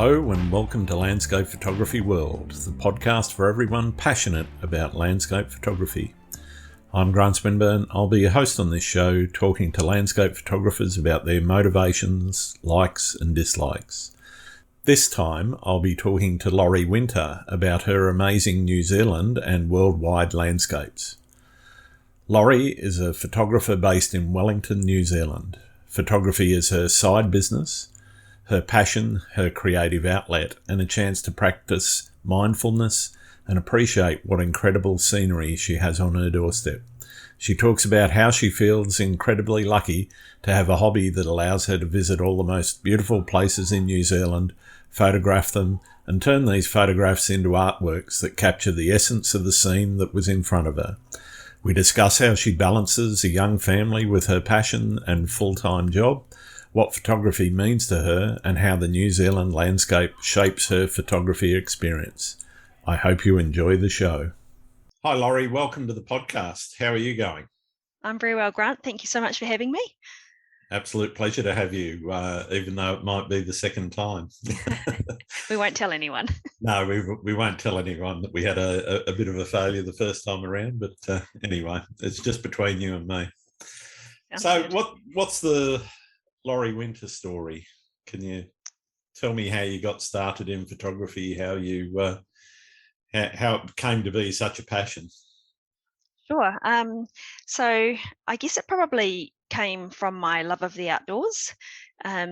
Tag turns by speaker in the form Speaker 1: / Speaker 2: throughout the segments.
Speaker 1: Hello and welcome to Landscape Photography World, the podcast for everyone passionate about landscape photography. I'm Grant Swinburne. I'll be your host on this show, talking to landscape photographers about their motivations, likes and dislikes. This time I'll be talking to Laurie Winter about her amazing New Zealand and worldwide landscapes. Laurie is a photographer based in Wellington, New Zealand. Photography is her side business, her passion, her creative outlet, and a chance to practice mindfulness and appreciate what incredible scenery she has on her doorstep. She talks about how she feels incredibly lucky to have a hobby that allows her to visit all the most beautiful places in New Zealand, photograph them, and turn these photographs into artworks that capture the essence of the scene that was in front of her. We discuss how she balances a young family with her passion and full-time job, what photography means to her, and how the New Zealand landscape shapes her photography experience. I hope you enjoy the show. Hi, Laurie. Welcome to the podcast. How are you going?
Speaker 2: I'm very well, Grant. Thank you so much for having me.
Speaker 1: Absolute pleasure to have you, even though it might be the second time.
Speaker 2: We won't tell anyone.
Speaker 1: No, we won't tell anyone that we had a bit of a failure the first time around. But anyway, it's just between you and me.
Speaker 2: Sounds good.
Speaker 1: What's the Laurie Winter story? Can you tell me how you got started in photography, how it came to be such a passion?
Speaker 2: Sure. So I guess it probably came from my love of the outdoors.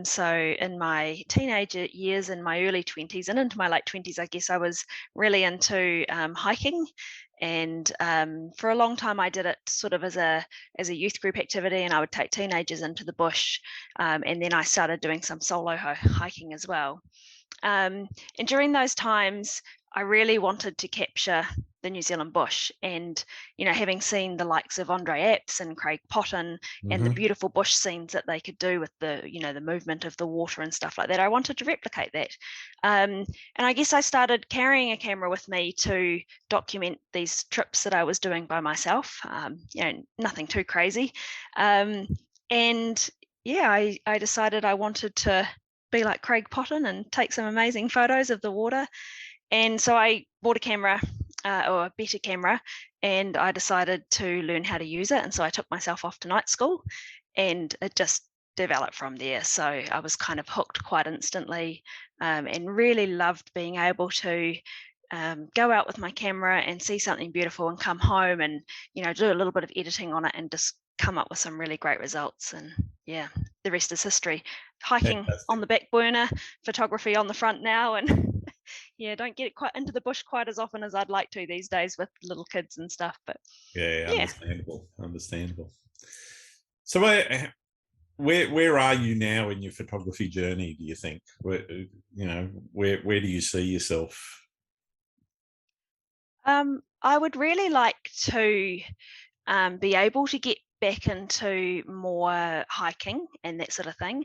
Speaker 2: So in my teenager years, in my early 20s and into my late 20s, I guess I was really into hiking. And for a long time, I did it sort of as a youth group activity, and I would take teenagers into the bush. And then I started doing some solo hiking as well. And during those times, I really wanted to capture the New Zealand bush, and having seen the likes of Andre Apps and Craig Potton and the beautiful bush scenes that they could do with the movement of the water and stuff like that, I wanted to replicate that. And I guess I started carrying a camera with me to document these trips that I was doing by myself. Nothing too crazy. I decided I wanted to be like Craig Potton and take some amazing photos of the water. And so I bought a camera, or a better camera, and I decided to learn how to use it. And so I took myself off to night school, and it just developed from there. So I was kind of hooked quite instantly, and really loved being able to go out with my camera and see something beautiful and come home and do a little bit of editing on it and just come up with some really great results. And yeah, the rest is history. Hiking
Speaker 1: Fantastic.
Speaker 2: on the back burner, photography on the front now, and don't get quite into the bush quite as often as I'd like to these days with little kids and stuff. But
Speaker 1: yeah. Understandable. So where are you now in your photography journey, do you think? Where do you see yourself?
Speaker 2: I would really like to be able to get back into more hiking and that sort of thing.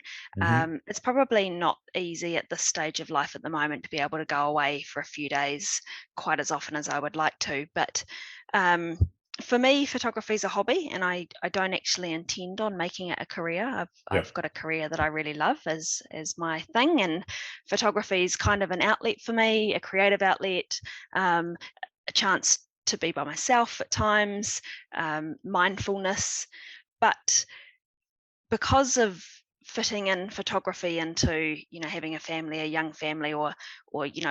Speaker 2: It's probably not easy at this stage of life at the moment to be able to go away for a few days quite as often as I would like to. But for me, photography is a hobby, and I don't actually intend on making it a career. I've got a career that I really love as my thing, and photography is kind of an outlet for me, a creative outlet, a chance to be by myself at times, mindfulness. But because of fitting in photography into having a young family, or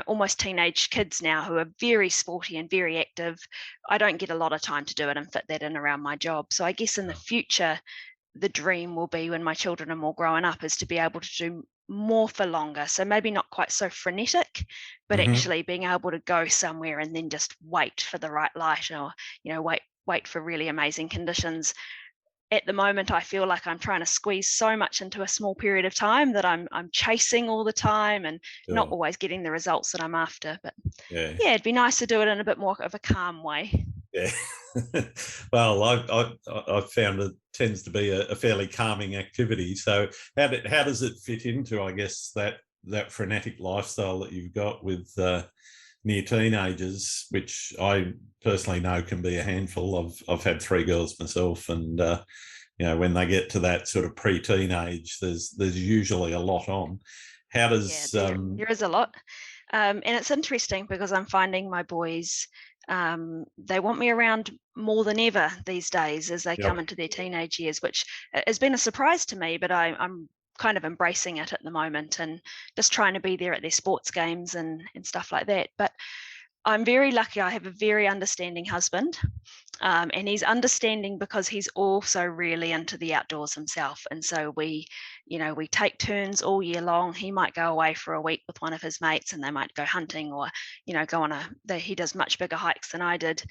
Speaker 2: almost teenage kids now who are very sporty and very active, I don't get a lot of time to do it and fit that in around my job. So I guess in the future, the dream will be, when my children are more growing up, is to be able to do more for longer. So maybe not quite so frenetic, but actually being able to go somewhere and then just wait for the right light, or wait for really amazing conditions. At the moment, I feel like I'm trying to squeeze so much into a small period of time that I'm chasing all the time and not always getting the results that I'm after. But it'd be nice to do it in a bit more of a calm way.
Speaker 1: Yeah. Well, I've found it tends to be a fairly calming activity. So how does it fit into, I guess, that frenetic lifestyle that you've got with near teenagers, which I personally know can be a handful. I've had 3 girls myself, and when they get to that sort of pre-teenage, there's usually a lot on. How
Speaker 2: Yeah,
Speaker 1: does
Speaker 2: there is a lot. And it's interesting because I'm finding my boys, they want me around more than ever these days as they come
Speaker 1: Yep.
Speaker 2: into their teenage years, which has been a surprise to me, but I'm kind of embracing it at the moment and just trying to be there at their sports games and stuff like that. But I'm very lucky. I have a very understanding husband, and he's understanding because he's also really into the outdoors himself. And so we take turns all year long. He might go away for a week with one of his mates, and they might go hunting or, go on he does much bigger hikes than I did.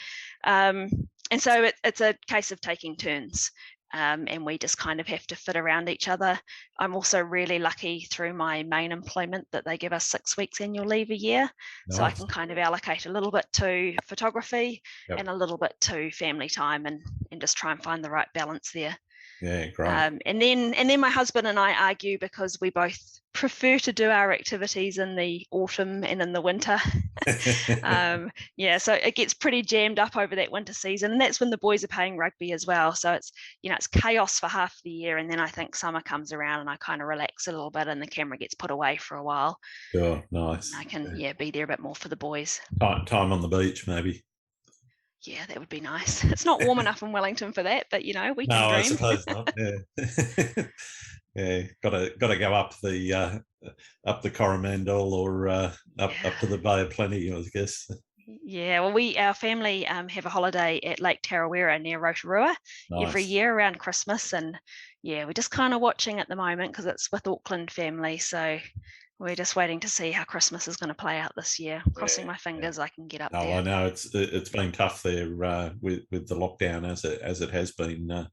Speaker 2: And so it's a case of taking turns. And we just kind of have to fit around each other. I'm also really lucky through my main employment that they give us 6 weeks annual leave a year. So I
Speaker 1: Nice.
Speaker 2: can kind of allocate a little bit to photography
Speaker 1: Yep.
Speaker 2: and a little bit to family time and just try and find the right balance there.
Speaker 1: Yeah, great.
Speaker 2: And then my husband and I argue because we both prefer to do our activities in the autumn and in the winter. So it gets pretty jammed up over that winter season, and that's when the boys are playing rugby as well. So it's chaos for half the year, and then I think summer comes around and I kind of relax a little bit, and the camera gets put away for a while.
Speaker 1: Sure, nice.
Speaker 2: I can be there a bit more for the boys.
Speaker 1: Time on the beach, maybe.
Speaker 2: Yeah, that would be nice. It's not warm enough in Wellington for that, but we
Speaker 1: No,
Speaker 2: can
Speaker 1: I
Speaker 2: dream.
Speaker 1: suppose not. Yeah, yeah. Got to go up the Coromandel or up to the Bay of Plenty, I guess.
Speaker 2: Yeah, well, our family have a holiday at Lake Tarawera near Rotorua every
Speaker 1: Nice.
Speaker 2: year around Christmas, and we're just kind of watching at the moment because it's with Auckland family, so we're just waiting to see how Christmas is going to play out this year. Crossing
Speaker 1: Yeah,
Speaker 2: my
Speaker 1: yeah.
Speaker 2: fingers I can get up
Speaker 1: No,
Speaker 2: there.
Speaker 1: I know it's been tough there with the lockdown as it has been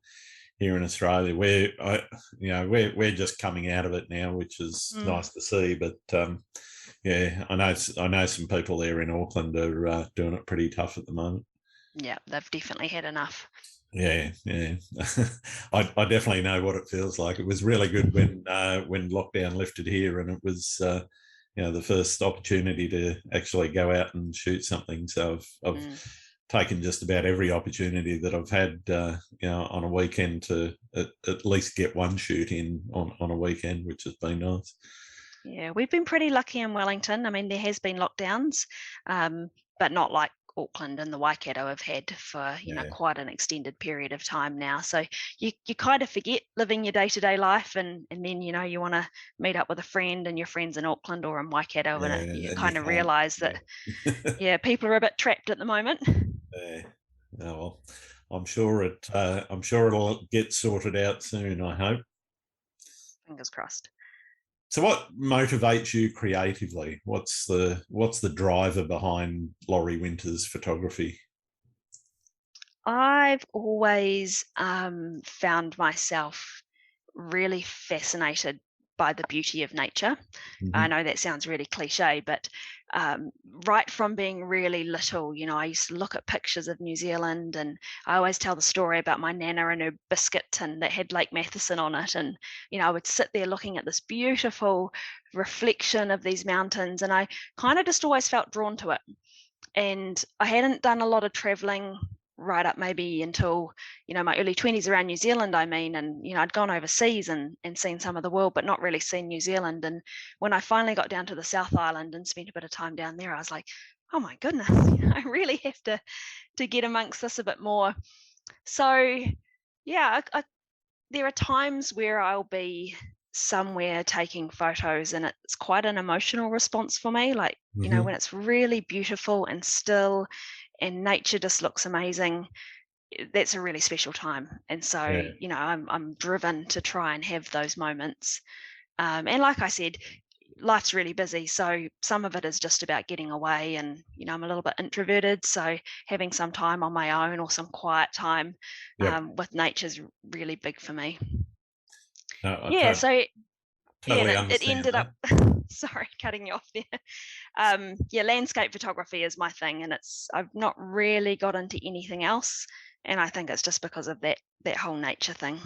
Speaker 1: here in Australia. We're just coming out of it now, which is nice to see. But I know some people there in Auckland are doing it pretty tough at the moment.
Speaker 2: Yeah, they've definitely had enough.
Speaker 1: Yeah, yeah. I definitely know what it feels like. It was really good when lockdown lifted here, and it was the first opportunity to actually go out and shoot something. So I've taken just about every opportunity that I've had, on a weekend to at least get one shoot in on a weekend, which has been nice.
Speaker 2: Yeah, we've been pretty lucky in Wellington. I mean, there has been lockdowns, but not like Auckland and the Waikato have had for
Speaker 1: Yeah,
Speaker 2: quite an extended period of time now. So you kind of forget living your day-to-day life, and then you want to meet up with a friend, and your friends in Auckland or in Waikato, and you
Speaker 1: yeah, and you
Speaker 2: kind of
Speaker 1: can't.
Speaker 2: realize that people are a bit trapped at the moment.
Speaker 1: Yeah. Oh, well, I'm sure it'll get sorted out soon, I hope.
Speaker 2: Fingers crossed.
Speaker 1: So what motivates you creatively? What's the driver behind Laurie Winter's photography?
Speaker 2: I've always found myself really fascinated by the beauty of nature. I
Speaker 1: Mm-hmm.
Speaker 2: know that sounds really cliche, but right from being really little, I used to look at pictures of New Zealand, and I always tell the story about my nana and her biscuit tin that had Lake Matheson on it. And, I would sit there looking at this beautiful reflection of these mountains, and I kind of just always felt drawn to it. And I hadn't done a lot of traveling right up maybe until my early 20s around New Zealand, I mean. And I'd gone overseas and seen some of the world, but not really seen New Zealand. And when I finally got down to the South Island and spent a bit of time down there, I was like, oh my goodness, I really have to get amongst this a bit more. So there are times where I'll be somewhere taking photos, and it's quite an emotional response for me, like
Speaker 1: Mm-hmm.
Speaker 2: when it's really beautiful and still and nature just looks amazing. That's a really special time. And so
Speaker 1: Yeah.
Speaker 2: I'm driven to try and have those moments. And like I said, life's really busy, so some of it is just about getting away. And I'm a little bit introverted, so having some time on my own or some quiet time
Speaker 1: Yep.
Speaker 2: with nature's really big for me.
Speaker 1: No,
Speaker 2: Yeah, so and
Speaker 1: totally
Speaker 2: it
Speaker 1: understand
Speaker 2: ended up
Speaker 1: that.
Speaker 2: sorry, cutting you off there. Landscape photography is my thing, and I've not really got into anything else, and I think it's just because of that whole nature thing.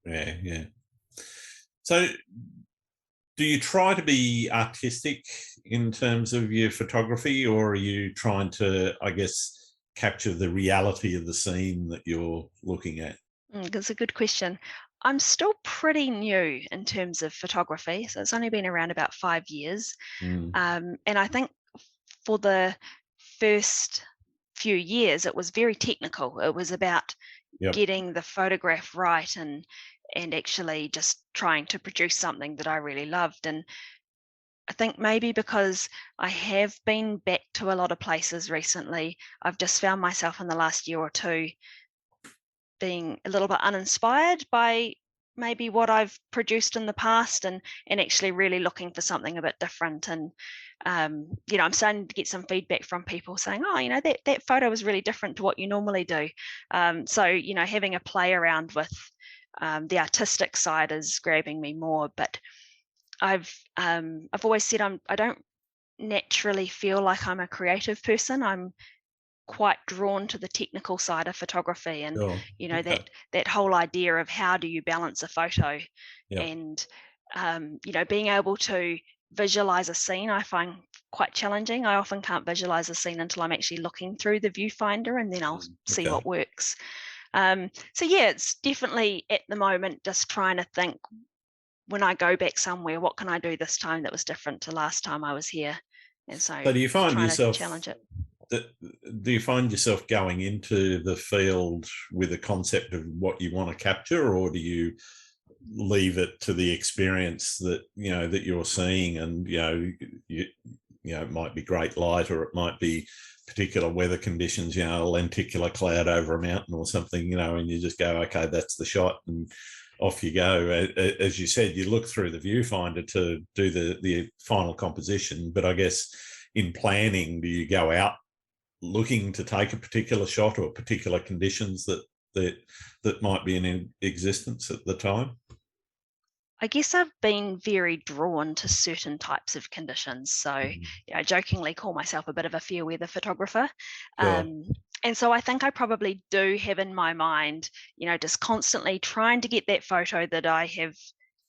Speaker 1: Yeah, yeah. So do you try to be artistic in terms of your photography, or are you trying to, I guess, capture the reality of the scene that you're looking at?
Speaker 2: That's a good question. I'm still pretty new in terms of photography, so it's only been around about 5 years.
Speaker 1: Mm.
Speaker 2: And I think for the first few years, it was very technical. It was about
Speaker 1: Yep.
Speaker 2: getting the photograph right and actually just trying to produce something that I really loved. And I think maybe because I have been back to a lot of places recently, I've just found myself in the last year or two being a little bit uninspired by maybe what I've produced in the past and actually really looking for something a bit different. And I'm starting to get some feedback from people saying, oh, that photo was really different to what you normally do. So having a play around with the artistic side is grabbing me more. But I've always said I don't naturally feel like I'm a creative person. I'm quite drawn to the technical side of photography and
Speaker 1: Sure. Okay.
Speaker 2: that whole idea of how do you balance a photo
Speaker 1: Yep.
Speaker 2: and being able to visualize a scene I find quite challenging. I often can't visualize a scene until I'm actually looking through the viewfinder and then I'll see
Speaker 1: Okay.
Speaker 2: what works. So yeah, it's definitely at the moment just trying to think, when I go back somewhere, what can I do this time that was different to last time I was here? And so
Speaker 1: So do you find
Speaker 2: trying to
Speaker 1: yourself
Speaker 2: challenge it.
Speaker 1: do you find yourself going into the field with a concept of what you want to capture, or do you leave it to the experience that that you're seeing, and it might be great light, or it might be particular weather conditions, a lenticular cloud over a mountain or something, and you just go, okay, that's the shot, and off you go. As you said, you look through the viewfinder to do the final composition, but I guess in planning, do you go out looking to take a particular shot or particular conditions that might be in existence at the time?
Speaker 2: I guess I've been very drawn to certain types of conditions. So,
Speaker 1: Mhm.
Speaker 2: I jokingly call myself a bit of a fair weather photographer.
Speaker 1: Sure.
Speaker 2: Um, and so I think I probably do have in my mind, just constantly trying to get that photo that I have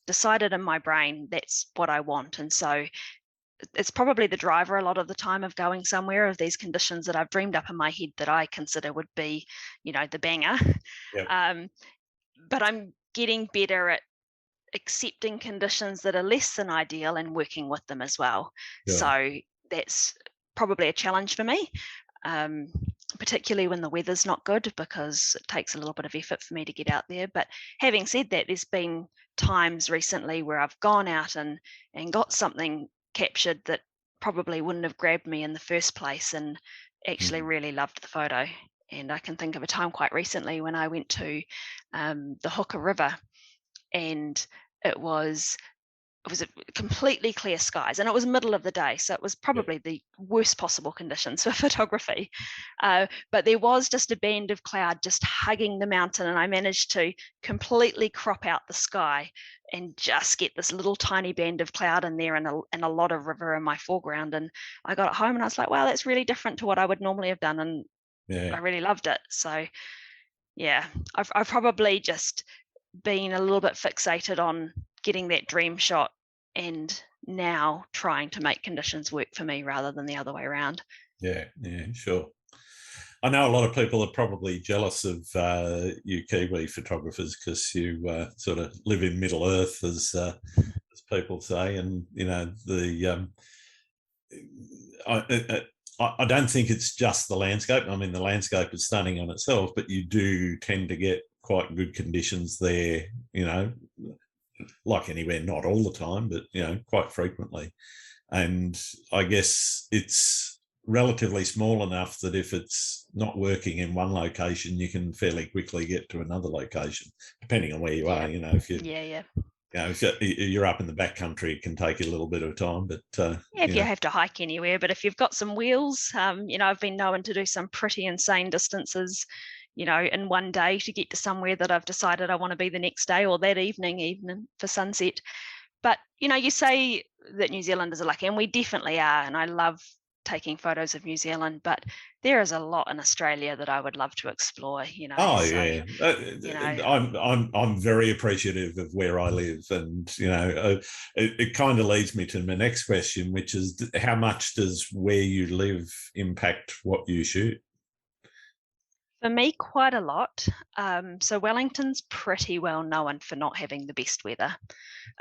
Speaker 2: decided in my brain that's what I want. And so it's probably the driver a lot of the time of going somewhere, of these conditions that I've dreamed up in my head that I consider would be, the banger.
Speaker 1: Yep.
Speaker 2: Um, but I'm getting better at accepting conditions that are less than ideal and working with them as well.
Speaker 1: Sure.
Speaker 2: So that's probably a challenge for me, um, particularly when the weather's not good, because it takes a little bit of effort for me to get out there. But having said that, there's been times recently where I've gone out and got something captured that probably wouldn't have grabbed me in the first place and actually
Speaker 1: Mm.
Speaker 2: really loved the photo. And I can think of a time quite recently when I went to the Hooker River, and it was it was a completely clear skies, and it was middle of the day, so it was
Speaker 1: Yep.
Speaker 2: probably the worst possible conditions for photography. But there was just a band of cloud just hugging the mountain, and I managed to completely crop out the sky and just get this little tiny band of cloud in there and a lot of river in my foreground. And I got it home and I was like, wow, that's really different to what I would normally have done, and
Speaker 1: Yeah.
Speaker 2: I really loved it. So yeah, I've probably just been a little bit fixated on getting that dream shot and now trying to make conditions work for me rather than the other way around.
Speaker 1: Yeah. Yeah. Sure. I know a lot of people are probably jealous of you Kiwi photographers because you sort of live in Middle Earth, as people say, and the I don't think it's just the landscape. I mean, the landscape is stunning on itself, but you do tend to get quite good conditions there. Like anywhere, not all the time, but quite frequently. And I guess it's relatively small enough that if it's not working in one location, you can fairly quickly get to another location, depending on where you are.
Speaker 2: Yeah,
Speaker 1: If
Speaker 2: yeah.
Speaker 1: if you're up in the back country, it can take you a little bit of time. But
Speaker 2: Yeah, if you have to hike anywhere, but if you've got some wheels, I've been known to do some pretty insane distances, in one day to get to somewhere that I've decided I want to be the next day or that evening, even for sunset. But, you say that New Zealanders are lucky, and we definitely are. And I love taking photos of New Zealand, but there is a lot in Australia that I would love to explore,
Speaker 1: oh
Speaker 2: So,
Speaker 1: yeah,
Speaker 2: you know,
Speaker 1: I'm very appreciative of where I live, and it kind of leads me to my next question, which is how much does where you live impact what you shoot?
Speaker 2: For me, quite a lot. So Wellington's pretty well known for not having the best weather.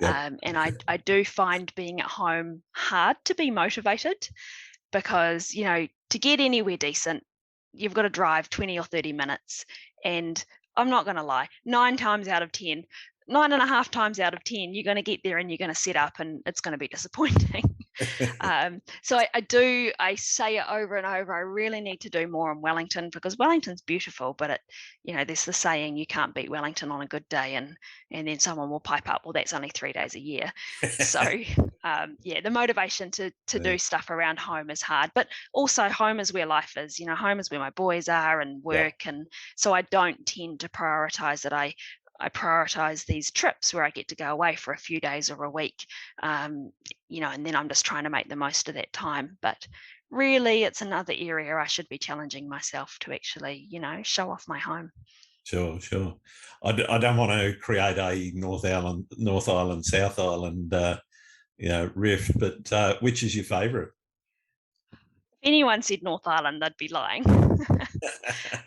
Speaker 1: Yep.
Speaker 2: And I do find being at home hard to be motivated because, to get anywhere decent, you've got to drive 20 or 30 minutes. And I'm not going to lie, 9.5 times out of 10, you're going to get there and you're going to set up and it's going to be disappointing. So I say it over and over. I really need to do more in Wellington because Wellington's beautiful, but there's the saying you can't beat Wellington on a good day, and then someone will pipe up, well, that's only 3 days a year. So the motivation to do stuff around home is hard, but also home is where life is. Home is where my boys are and work, and so I don't tend to prioritize it. I prioritize these trips where I get to go away for a few days or a week, and then I'm just trying to make the most of that time. But really, it's another area I should be challenging myself to actually, show off my home.
Speaker 1: Sure. I don't want to create a North Island, South Island, rift, but which is your favourite?
Speaker 2: If anyone said North Island, they'd be lying.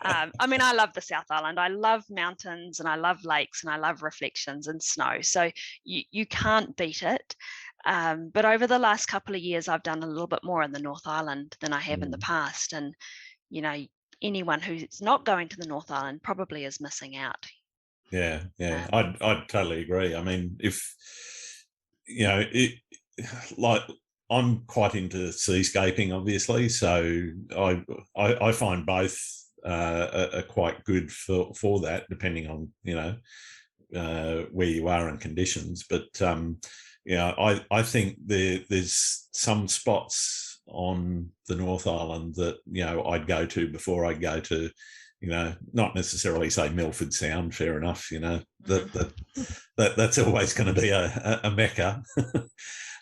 Speaker 2: I love the South Island. I love mountains and I love lakes and I love reflections and snow. So you can't beat it. But over the last couple of years, I've done a little bit more in the North Island than I have in the past. And, anyone who's not going to the North Island probably is missing out.
Speaker 1: Yeah. I'd totally agree. I mean, if, like, I'm quite into seascaping, obviously, so I find both are quite good for that, depending on where you are and conditions. But I think there's some spots on the North Island that I'd go to before I go to not necessarily say Milford Sound. Fair enough, that's always going to be a mecca.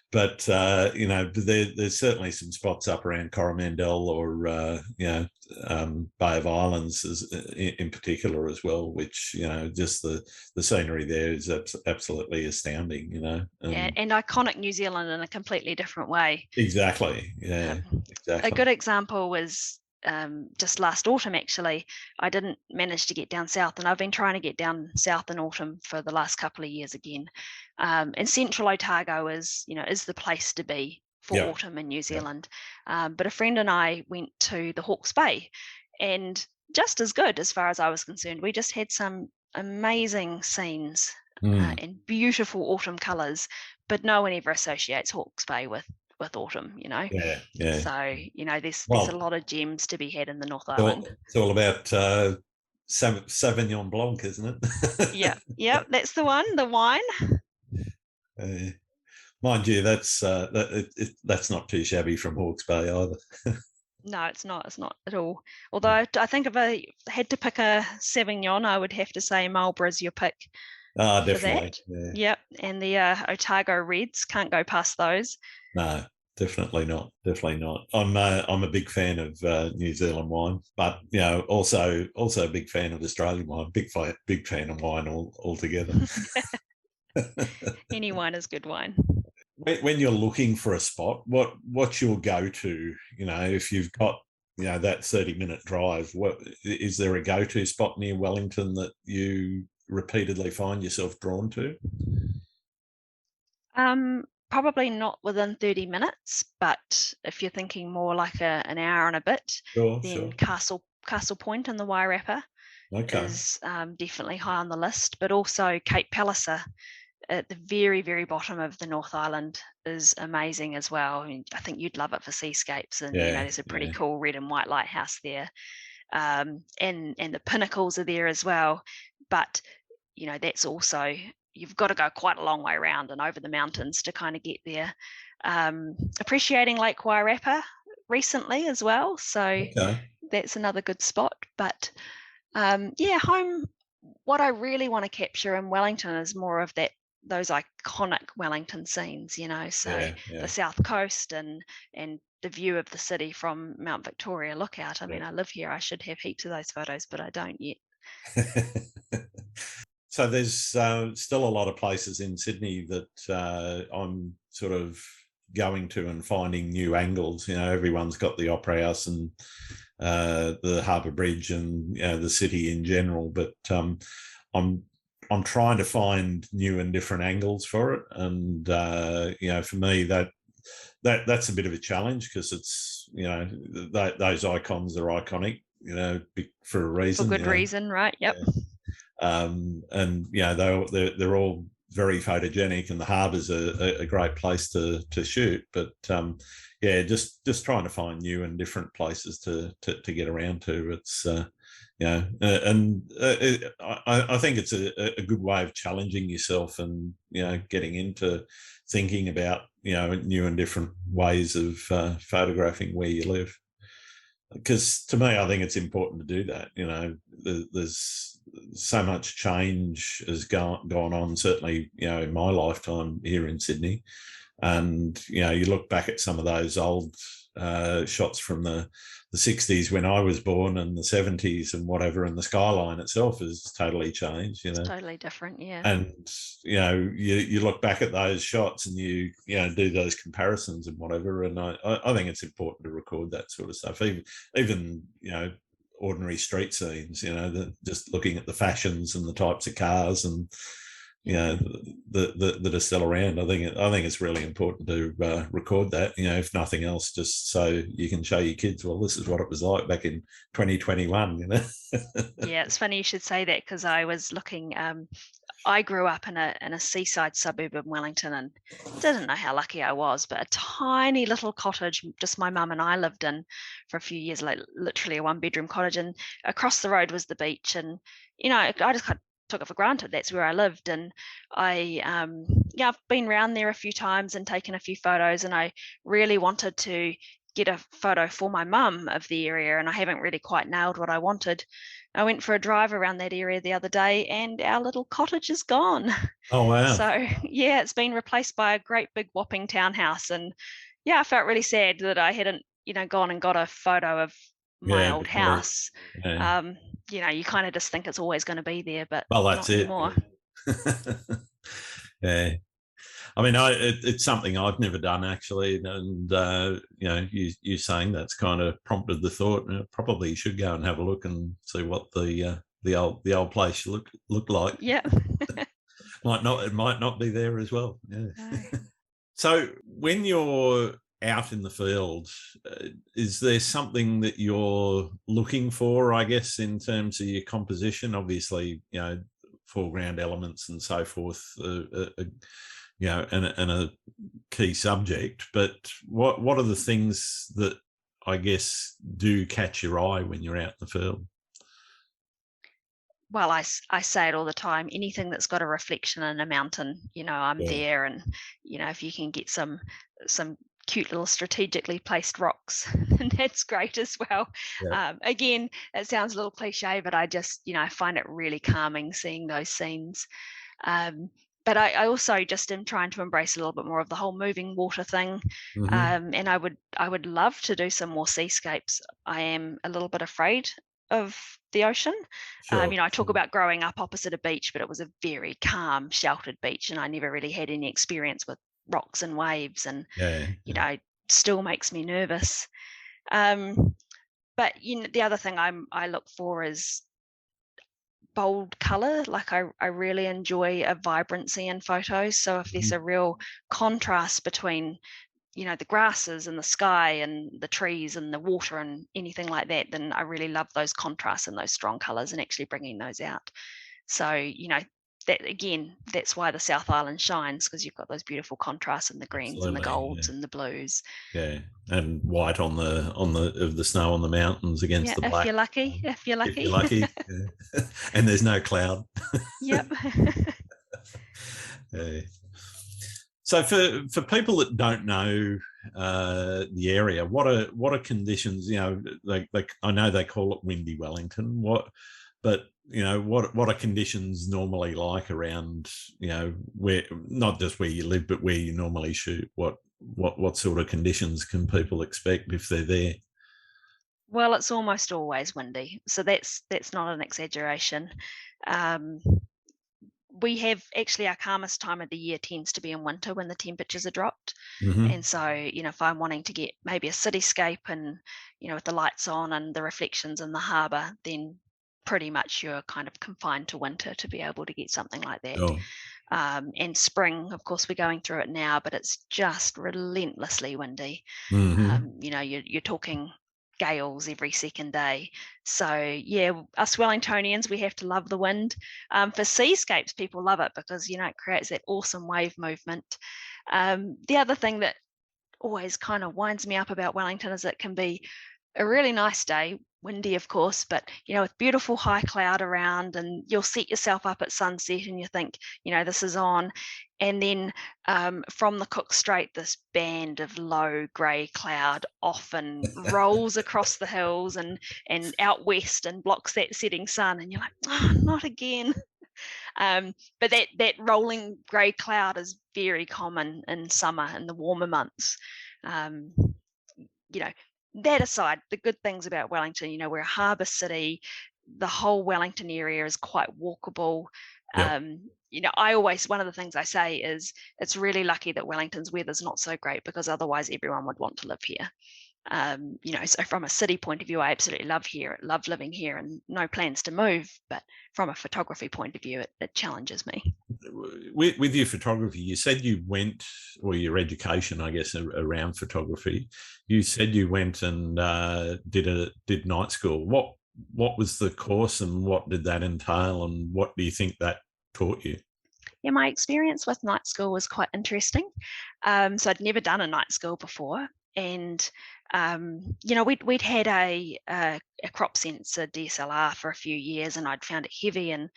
Speaker 1: But there's certainly some spots up around Coromandel or Bay of Islands in particular as well, which just the scenery there is absolutely astounding.
Speaker 2: And iconic New Zealand in a completely different way.
Speaker 1: Exactly. Yeah. Exactly.
Speaker 2: A good example was just last autumn. Actually, I didn't manage to get down south, and I've been trying to get down south in autumn for the last couple of years again. And Central Otago is the place to be for autumn in New Zealand. But a friend and I went to the Hawke's Bay, and just as good as far as I was concerned. We just had some amazing scenes and beautiful autumn colours, but no one ever associates Hawke's Bay with autumn.
Speaker 1: Yeah.
Speaker 2: So there's a lot of gems to be had in the North Island.
Speaker 1: It's all about Sauvignon Blanc, isn't it?
Speaker 2: Yeah, that's the one. The wine.
Speaker 1: Mind you, that's not too shabby from Hawke's Bay either.
Speaker 2: No, it's not. It's not at all. Although I think if I had to pick a Sauvignon, I would have to say Marlborough's your pick.
Speaker 1: Definitely.
Speaker 2: Yep, and the Otago Reds, can't go past those.
Speaker 1: No, definitely not. I'm a big fan of New Zealand wine, but also a big fan of Australian wine. Big fan of wine altogether.
Speaker 2: Any wine is good wine.
Speaker 1: When you're looking for a spot, what's your go-to? If you've got that 30-minute drive, what is there a go-to spot near Wellington that you repeatedly find yourself drawn to?
Speaker 2: Probably not within 30 minutes, but if you're thinking more like an hour and a bit, then Castle Point in the Wairarapa is definitely high on the list. But also Cape Palliser at the very, very bottom of the North Island is amazing as well. I think you'd love it for seascapes, and there's a pretty cool red and white lighthouse there, and the pinnacles are there as well. But that's also, you've got to go quite a long way around and over the mountains to kind of get there. Appreciating Lake Wairarapa recently as well, so that's another good spot. But home, what I really want to capture in Wellington is more of those iconic Wellington scenes, so the south coast and the view of the city from Mount Victoria Lookout. I mean, I live here, I should have heaps of those photos, but I don't yet.
Speaker 1: So there's still a lot of places in Sydney that I'm sort of going to and finding new angles. Everyone's got the Opera House and the Harbour Bridge and the city in general. But I'm trying to find new and different angles for it, and for me that's a bit of a challenge, because it's those icons are iconic, for a reason.
Speaker 2: For good reason, right? Yep.
Speaker 1: And they're all very photogenic, and the harbour's a great place to shoot. But just trying to find new and different places to get around to. It's I think it's a good way of challenging yourself, and getting into thinking about new and different ways of photographing where you live. Because to me, I think it's important to do that. There's so much change has gone on, certainly, in my lifetime here in Sydney. And, you look back at some of those old shots from the 60s when I was born, and the 70s and whatever, and the skyline itself has totally changed,
Speaker 2: It's totally different, yeah.
Speaker 1: And, you look back at those shots and you do those comparisons and whatever. And I think it's important to record that sort of stuff. Even ordinary street scenes, just looking at the fashions and the types of cars and, that are still around. I think it's really important to record that, if nothing else, just so you can show your kids, well, this is what it was like back in 2021,
Speaker 2: Yeah, it's funny you should say that, because I was looking, I grew up in a seaside suburb of Wellington, and didn't know how lucky I was, but a tiny little cottage, just my mum and I lived in for a few years, like literally a 1-bedroom cottage, and across the road was the beach. And I just kind of took it for granted that's where I lived. And I've been around there a few times and taken a few photos, and I really wanted to get a photo for my mum of the area, and I haven't really quite nailed what I wanted. I went for a drive around that area the other day, and our little cottage is gone.
Speaker 1: Oh, wow.
Speaker 2: So yeah, it's been replaced by a great big whopping townhouse. And I felt really sad that I hadn't gone and got a photo of my old house.
Speaker 1: Yeah.
Speaker 2: You kind of just think it's always going to be there, but
Speaker 1: well, that's
Speaker 2: not anymore.
Speaker 1: Yeah. I mean, it's something I've never done, actually, and you saying that's kind of prompted the thought. Probably should go and have a look and see what the old place looked like.
Speaker 2: Yeah,
Speaker 1: it might not be there as well. Yeah.
Speaker 2: No.
Speaker 1: So when you're out in the field, is there something that you're looking for, I guess, in terms of your composition? Obviously, foreground elements and so forth, and a key subject. But what are the things that I guess do catch your eye when you're out in the field?
Speaker 2: Well, I say it all the time. Anything that's got a reflection in a mountain, I'm there. And if you can get some cute little strategically placed rocks, and that's great as well.
Speaker 1: Yeah.
Speaker 2: Again, it sounds a little cliche, but I just I find it really calming seeing those scenes. But I also just am trying to embrace a little bit more of the whole moving water thing.
Speaker 1: Mm-hmm.
Speaker 2: And I would love to do some more seascapes. I am a little bit afraid of the ocean.
Speaker 1: Sure.
Speaker 2: I talk about growing up opposite a beach, but it was a very calm, sheltered beach, and I never really had any experience with rocks and waves, and it still makes me nervous. But the other thing I look for is bold color. Like I really enjoy a vibrancy in photos. So if there's a real contrast between the grasses and the sky and the trees and the water and anything like that, then I really love those contrasts and those strong colors, and actually bringing those out. So that's why the South Island shines, because you've got those beautiful contrasts and the greens and the golds and the blues.
Speaker 1: Yeah, and white on the snow on the mountains against the black.
Speaker 2: If you're lucky.
Speaker 1: If you're lucky. Yeah. And there's no cloud.
Speaker 2: Yep.
Speaker 1: Yeah. So for people that don't know the area, what are conditions? I know they call it windy Wellington. What are conditions normally like around, where, not just where you live, but where you normally shoot? What sort of conditions can people expect if they're there?
Speaker 2: Well, it's almost always windy, so that's not an exaggeration. we have actually our calmest time of the year tends to be in winter when the temperatures are dropped.
Speaker 1: Mm-hmm.
Speaker 2: And so, if I'm wanting to get maybe a cityscape and, with the lights on and the reflections in the harbour, then pretty much you're kind of confined to winter to be able to get something like that.
Speaker 1: Oh.
Speaker 2: And spring, of course, we're going through it now, but it's just relentlessly windy.
Speaker 1: Mm-hmm.
Speaker 2: You're talking gales every second day. So yeah, us Wellingtonians, we have to love the wind. For seascapes, people love it because it creates that awesome wave movement. The other thing that always kind of winds me up about Wellington is it can be a really nice day, windy of course, but with beautiful high cloud around, and you'll set yourself up at sunset and you think, this is on. And then from the Cook Strait, this band of low grey cloud often rolls across the hills and out west and blocks that setting sun, and you're like, oh, not again. But that rolling grey cloud is very common in summer, in the warmer months. That aside, the good things about Wellington, we're a harbour city. The whole Wellington area is quite walkable.
Speaker 1: Yep.
Speaker 2: One of the things I say is it's really lucky that Wellington's weather's not so great, because otherwise everyone would want to live here. So from a city point of view, I absolutely love living here and no plans to move. But from a photography point of view, it challenges me.
Speaker 1: With your photography, you said you went, or your education, I guess, around photography. You said you went and did night school. What was the course, and what did that entail, and what do you think that taught you?
Speaker 2: Yeah, my experience with night school was quite interesting. So I'd never done a night school before, and we'd had a crop sensor DSLR for a few years, and I'd found it heavy, and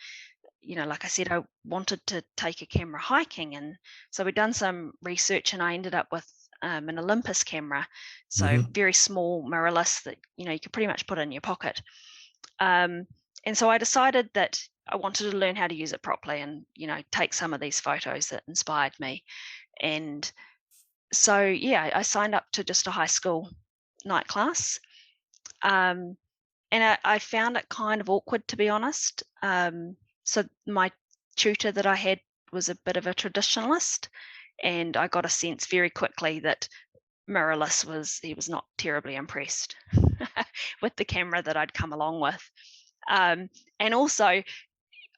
Speaker 2: like I said, I wanted to take a camera hiking, and so we'd done some research, and I ended up with an Olympus camera, so
Speaker 1: Mm-hmm.
Speaker 2: very small mirrorless that you could pretty much put in your pocket. And so I decided that I wanted to learn how to use it properly, and take some of these photos that inspired me. And so yeah, I signed up to just a high school night class. And I found it kind of awkward, to be honest. So my tutor that I had was a bit of a traditionalist, and I got a sense very quickly that mirrorless he was not terribly impressed with the camera that I'd come along with. And also,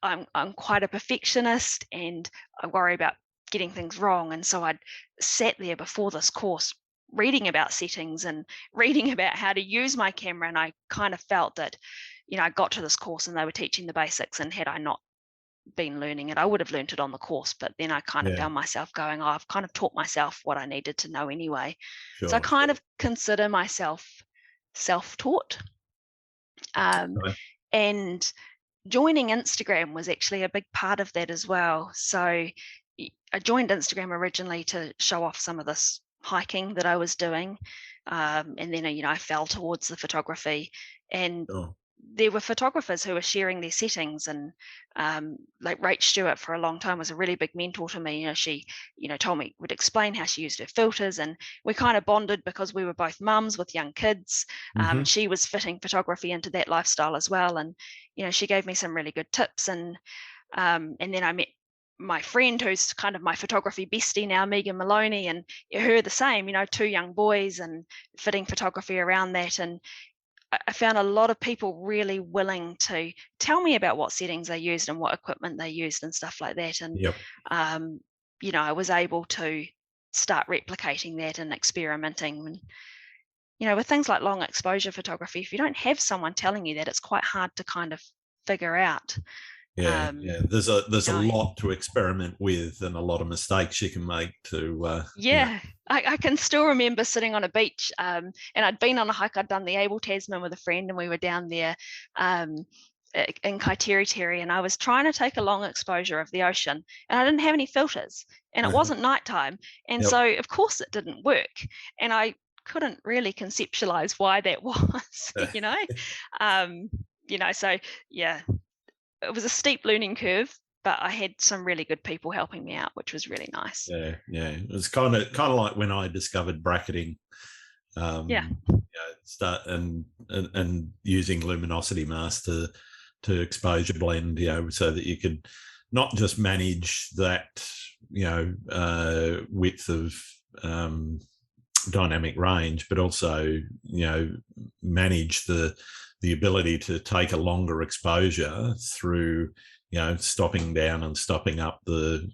Speaker 2: I'm quite a perfectionist, and I worry about getting things wrong. And so I'd sat there before this course reading about settings and reading about how to use my camera, and I kind of felt that I got to this course and they were teaching the basics, and had I not been learning it, I would have learned it on the course. But then I kind of found myself going, oh, I've kind of taught myself what I needed to know anyway.
Speaker 1: Sure.
Speaker 2: So I kind of consider myself self-taught.
Speaker 1: Right.
Speaker 2: And joining Instagram was actually a big part of that as well. So I joined Instagram originally to show off some of this hiking that I was doing. And then, I fell towards the photography, and there were photographers who were sharing their settings, and like Rach Stewart for a long time was a really big mentor to me. She, told me, would explain how she used her filters, and we kind of bonded because we were both mums with young kids.
Speaker 1: Mm-hmm.
Speaker 2: She was fitting photography into that lifestyle as well, and she gave me some really good tips. And then I met my friend who's kind of my photography bestie now, Megan Maloney, and her the same, two young boys and fitting photography around that. And I found a lot of people really willing to tell me about what settings they used and what equipment they used and stuff like that. And, I was able to start replicating that and experimenting. And, with things like long exposure photography, if you don't have someone telling you that, it's quite hard to kind of figure out.
Speaker 1: Yeah. There's a lot to experiment with, and a lot of mistakes you can make to.
Speaker 2: I can still remember sitting on a beach, and I'd been on a hike. I'd done the Abel Tasman with a friend, and we were down there in Kaiteriterri, and I was trying to take a long exposure of the ocean, and I didn't have any filters, and it wasn't nighttime, and so of course it didn't work, and I couldn't really conceptualize why that was. So yeah. It was a steep learning curve, but I had some really good people helping me out, which was really nice.
Speaker 1: Yeah. It was kind of like when I discovered bracketing. Start and using luminosity mask to exposure blend, so that you could not just manage that, width of dynamic range, but also, manage the ability to take a longer exposure through, stopping down and stopping up the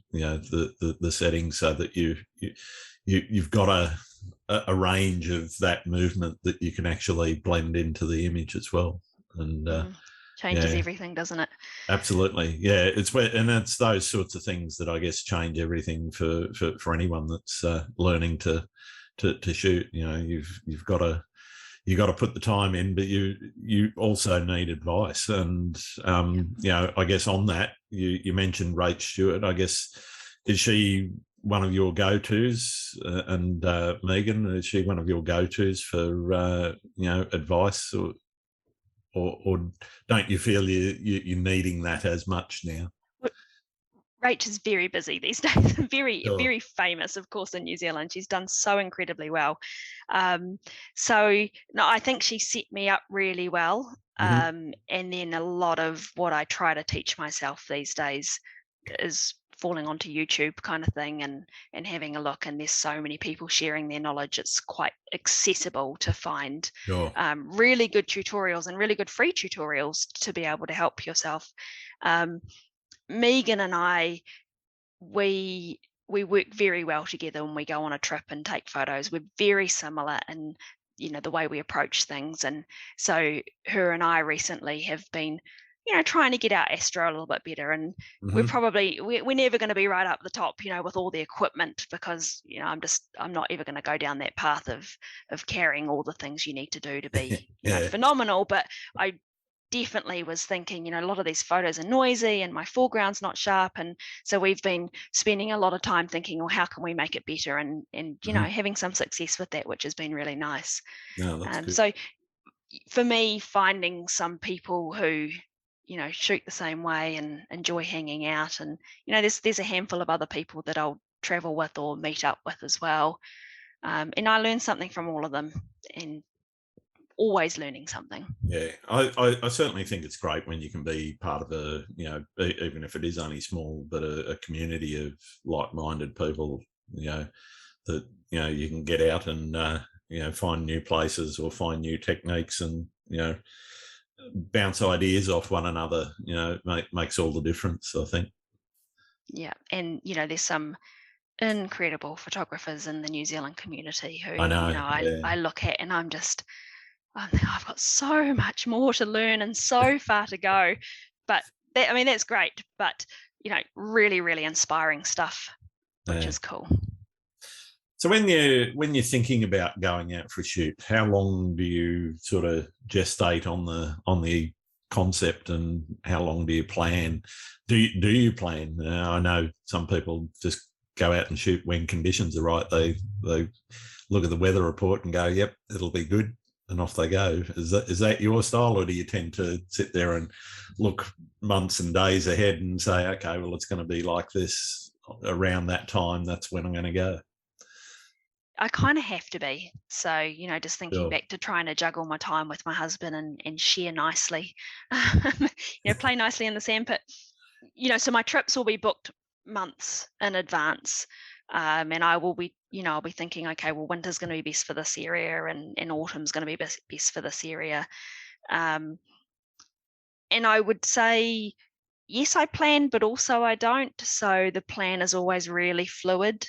Speaker 1: settings, so that you've got a range of that movement that you can actually blend into the image as well. And
Speaker 2: changes everything, doesn't it?
Speaker 1: Absolutely, yeah. It's those sorts of things that I guess change everything for anyone that's learning to shoot. You've got to put the time in, but you also need advice. And I guess on that, you mentioned Rach Stewart. I guess, is she one of your go-tos? And Megan, is she one of your go-tos for advice, or don't you feel you're needing that as much now?
Speaker 2: Rach is very busy these days, very,
Speaker 1: Sure.
Speaker 2: very famous, of course, in New Zealand. She's done so incredibly well. So, no, I think she set me up really well.
Speaker 1: Mm-hmm.
Speaker 2: And then a lot of what I try to teach myself these days is falling onto YouTube kind of thing, and having a look. And there's so many people sharing their knowledge. It's quite accessible to find
Speaker 1: Sure.
Speaker 2: really good tutorials and really good free tutorials to be able to help yourself. Megan and I, we work very well together when we go on a trip and take photos. We're very similar in the way we approach things, and so her and I recently have been trying to get our Astro a little bit better. And
Speaker 1: Mm-hmm.
Speaker 2: we're never going to be right up the top with all the equipment, because I'm not ever going to go down that path of carrying all the things you need to do to be
Speaker 1: Yeah.
Speaker 2: phenomenal. But I definitely was thinking, a lot of these photos are noisy and my foreground's not sharp. And so we've been spending a lot of time thinking, well, how can we make it better? And
Speaker 1: Mm-hmm.
Speaker 2: having some success with that, which has been really nice.
Speaker 1: No, that's good.
Speaker 2: So for me, finding some people who, shoot the same way and enjoy hanging out. And, there's a handful of other people that I'll travel with or meet up with as well. And I learn something from all of them, and always learning something.
Speaker 1: Yeah, I certainly think it's great when you can be part of even if it is only small, but a community of like-minded people, that, you can get out and, find new places or find new techniques, and, bounce ideas off one another, makes all the difference, I think.
Speaker 2: Yeah. And, there's some incredible photographers in the New Zealand community who,
Speaker 1: I know, yeah.
Speaker 2: I look at and I've got so much more to learn and so far to go. But that's great. But, really, really inspiring stuff, which
Speaker 1: Yeah.
Speaker 2: is cool.
Speaker 1: So when you're thinking about going out for a shoot, how long do you sort of gestate on the concept, and how long do you plan? Do you plan? I know some people just go out and shoot when conditions are right. They look at the weather report and go, "Yep, it'll be good," and off they go. Is that your style, or do you tend to sit there and look months and days ahead and say, "Okay, well, it's going to be like this around that time. That's when I'm going to go"?
Speaker 2: I kind of have to be. So, just thinking
Speaker 1: Sure.
Speaker 2: back to trying to juggle my time with my husband and share nicely, play nicely in the sandpit. So my trips will be booked months in advance. And I will be, I'll be thinking, okay, well, winter's going to be best for this area, and autumn's going to be best for this area. And I would say, yes, I plan, but also I don't. So the plan is always really fluid.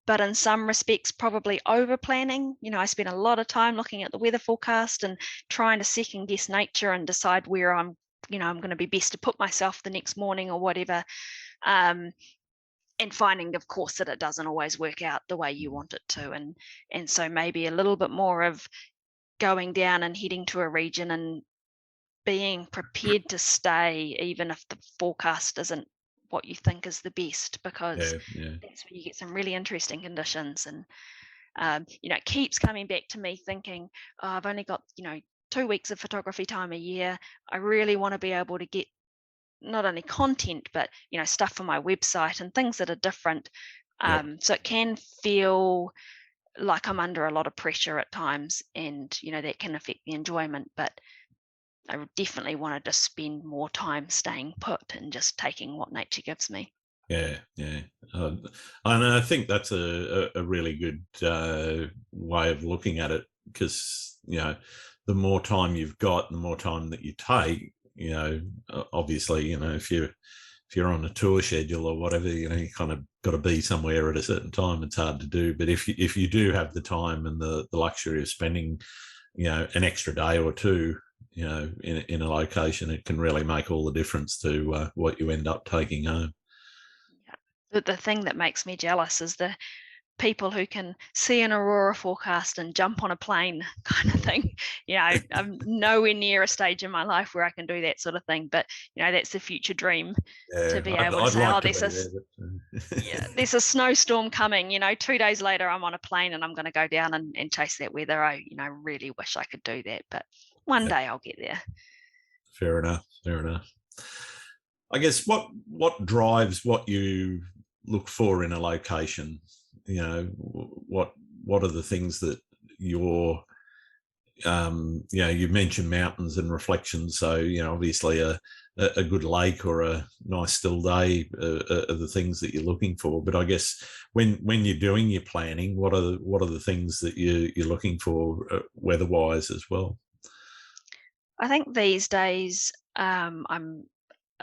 Speaker 2: But in some respects, probably over planning. I spend a lot of time looking at the weather forecast and trying to second guess nature and decide where I'm going to be best to put myself the next morning or whatever. And finding, of course, that it doesn't always work out the way you want it to. And so maybe a little bit more of going down and heading to a region and being prepared to stay, even if the forecast isn't what you think is the best, because
Speaker 1: Yeah, yeah.
Speaker 2: that's where you get some really interesting conditions. And it keeps coming back to me thinking, oh, I've only got 2 weeks of photography time a year. I really want to be able to get not only content, but stuff for my website and things that are different.
Speaker 1: Yep.
Speaker 2: So it can feel like I'm under a lot of pressure at times, and that can affect the enjoyment. But I definitely wanted to spend more time staying put and just taking what nature gives me.
Speaker 1: Yeah, yeah. Uh, and I think that's a really good way of looking at it, because, the more time you've got, the more time that you take, obviously, if you're on a tour schedule or whatever, you kind of got to be somewhere at a certain time. It's hard to do. But if you do have the time and the luxury of spending, an extra day or two, in a location, it can really make all the difference to what you end up taking home.
Speaker 2: Yeah. The thing that makes me jealous is the people who can see an aurora forecast and jump on a plane kind of thing. I'm nowhere near a stage in my life where I can do that sort of thing, but that's the future dream, to
Speaker 1: Yeah,
Speaker 2: be
Speaker 1: I'd,
Speaker 2: able to
Speaker 1: I'd
Speaker 2: say,
Speaker 1: like
Speaker 2: oh,
Speaker 1: to be there. But,
Speaker 2: yeah, there's a snowstorm coming. 2 days later, I'm on a plane and I'm going to go down and chase that weather. I really wish I could do that, but one
Speaker 1: yeah,
Speaker 2: day I'll get there.
Speaker 1: fair enough. Fair enough. I guess what drives what you look for in a location? What are the things that you're you mentioned mountains and reflections. So, obviously a good lake or a nice still day are the things that you're looking for. But I guess when you're doing your planning, what are the things that you're looking for weather-wise as well?
Speaker 2: I think these days I'm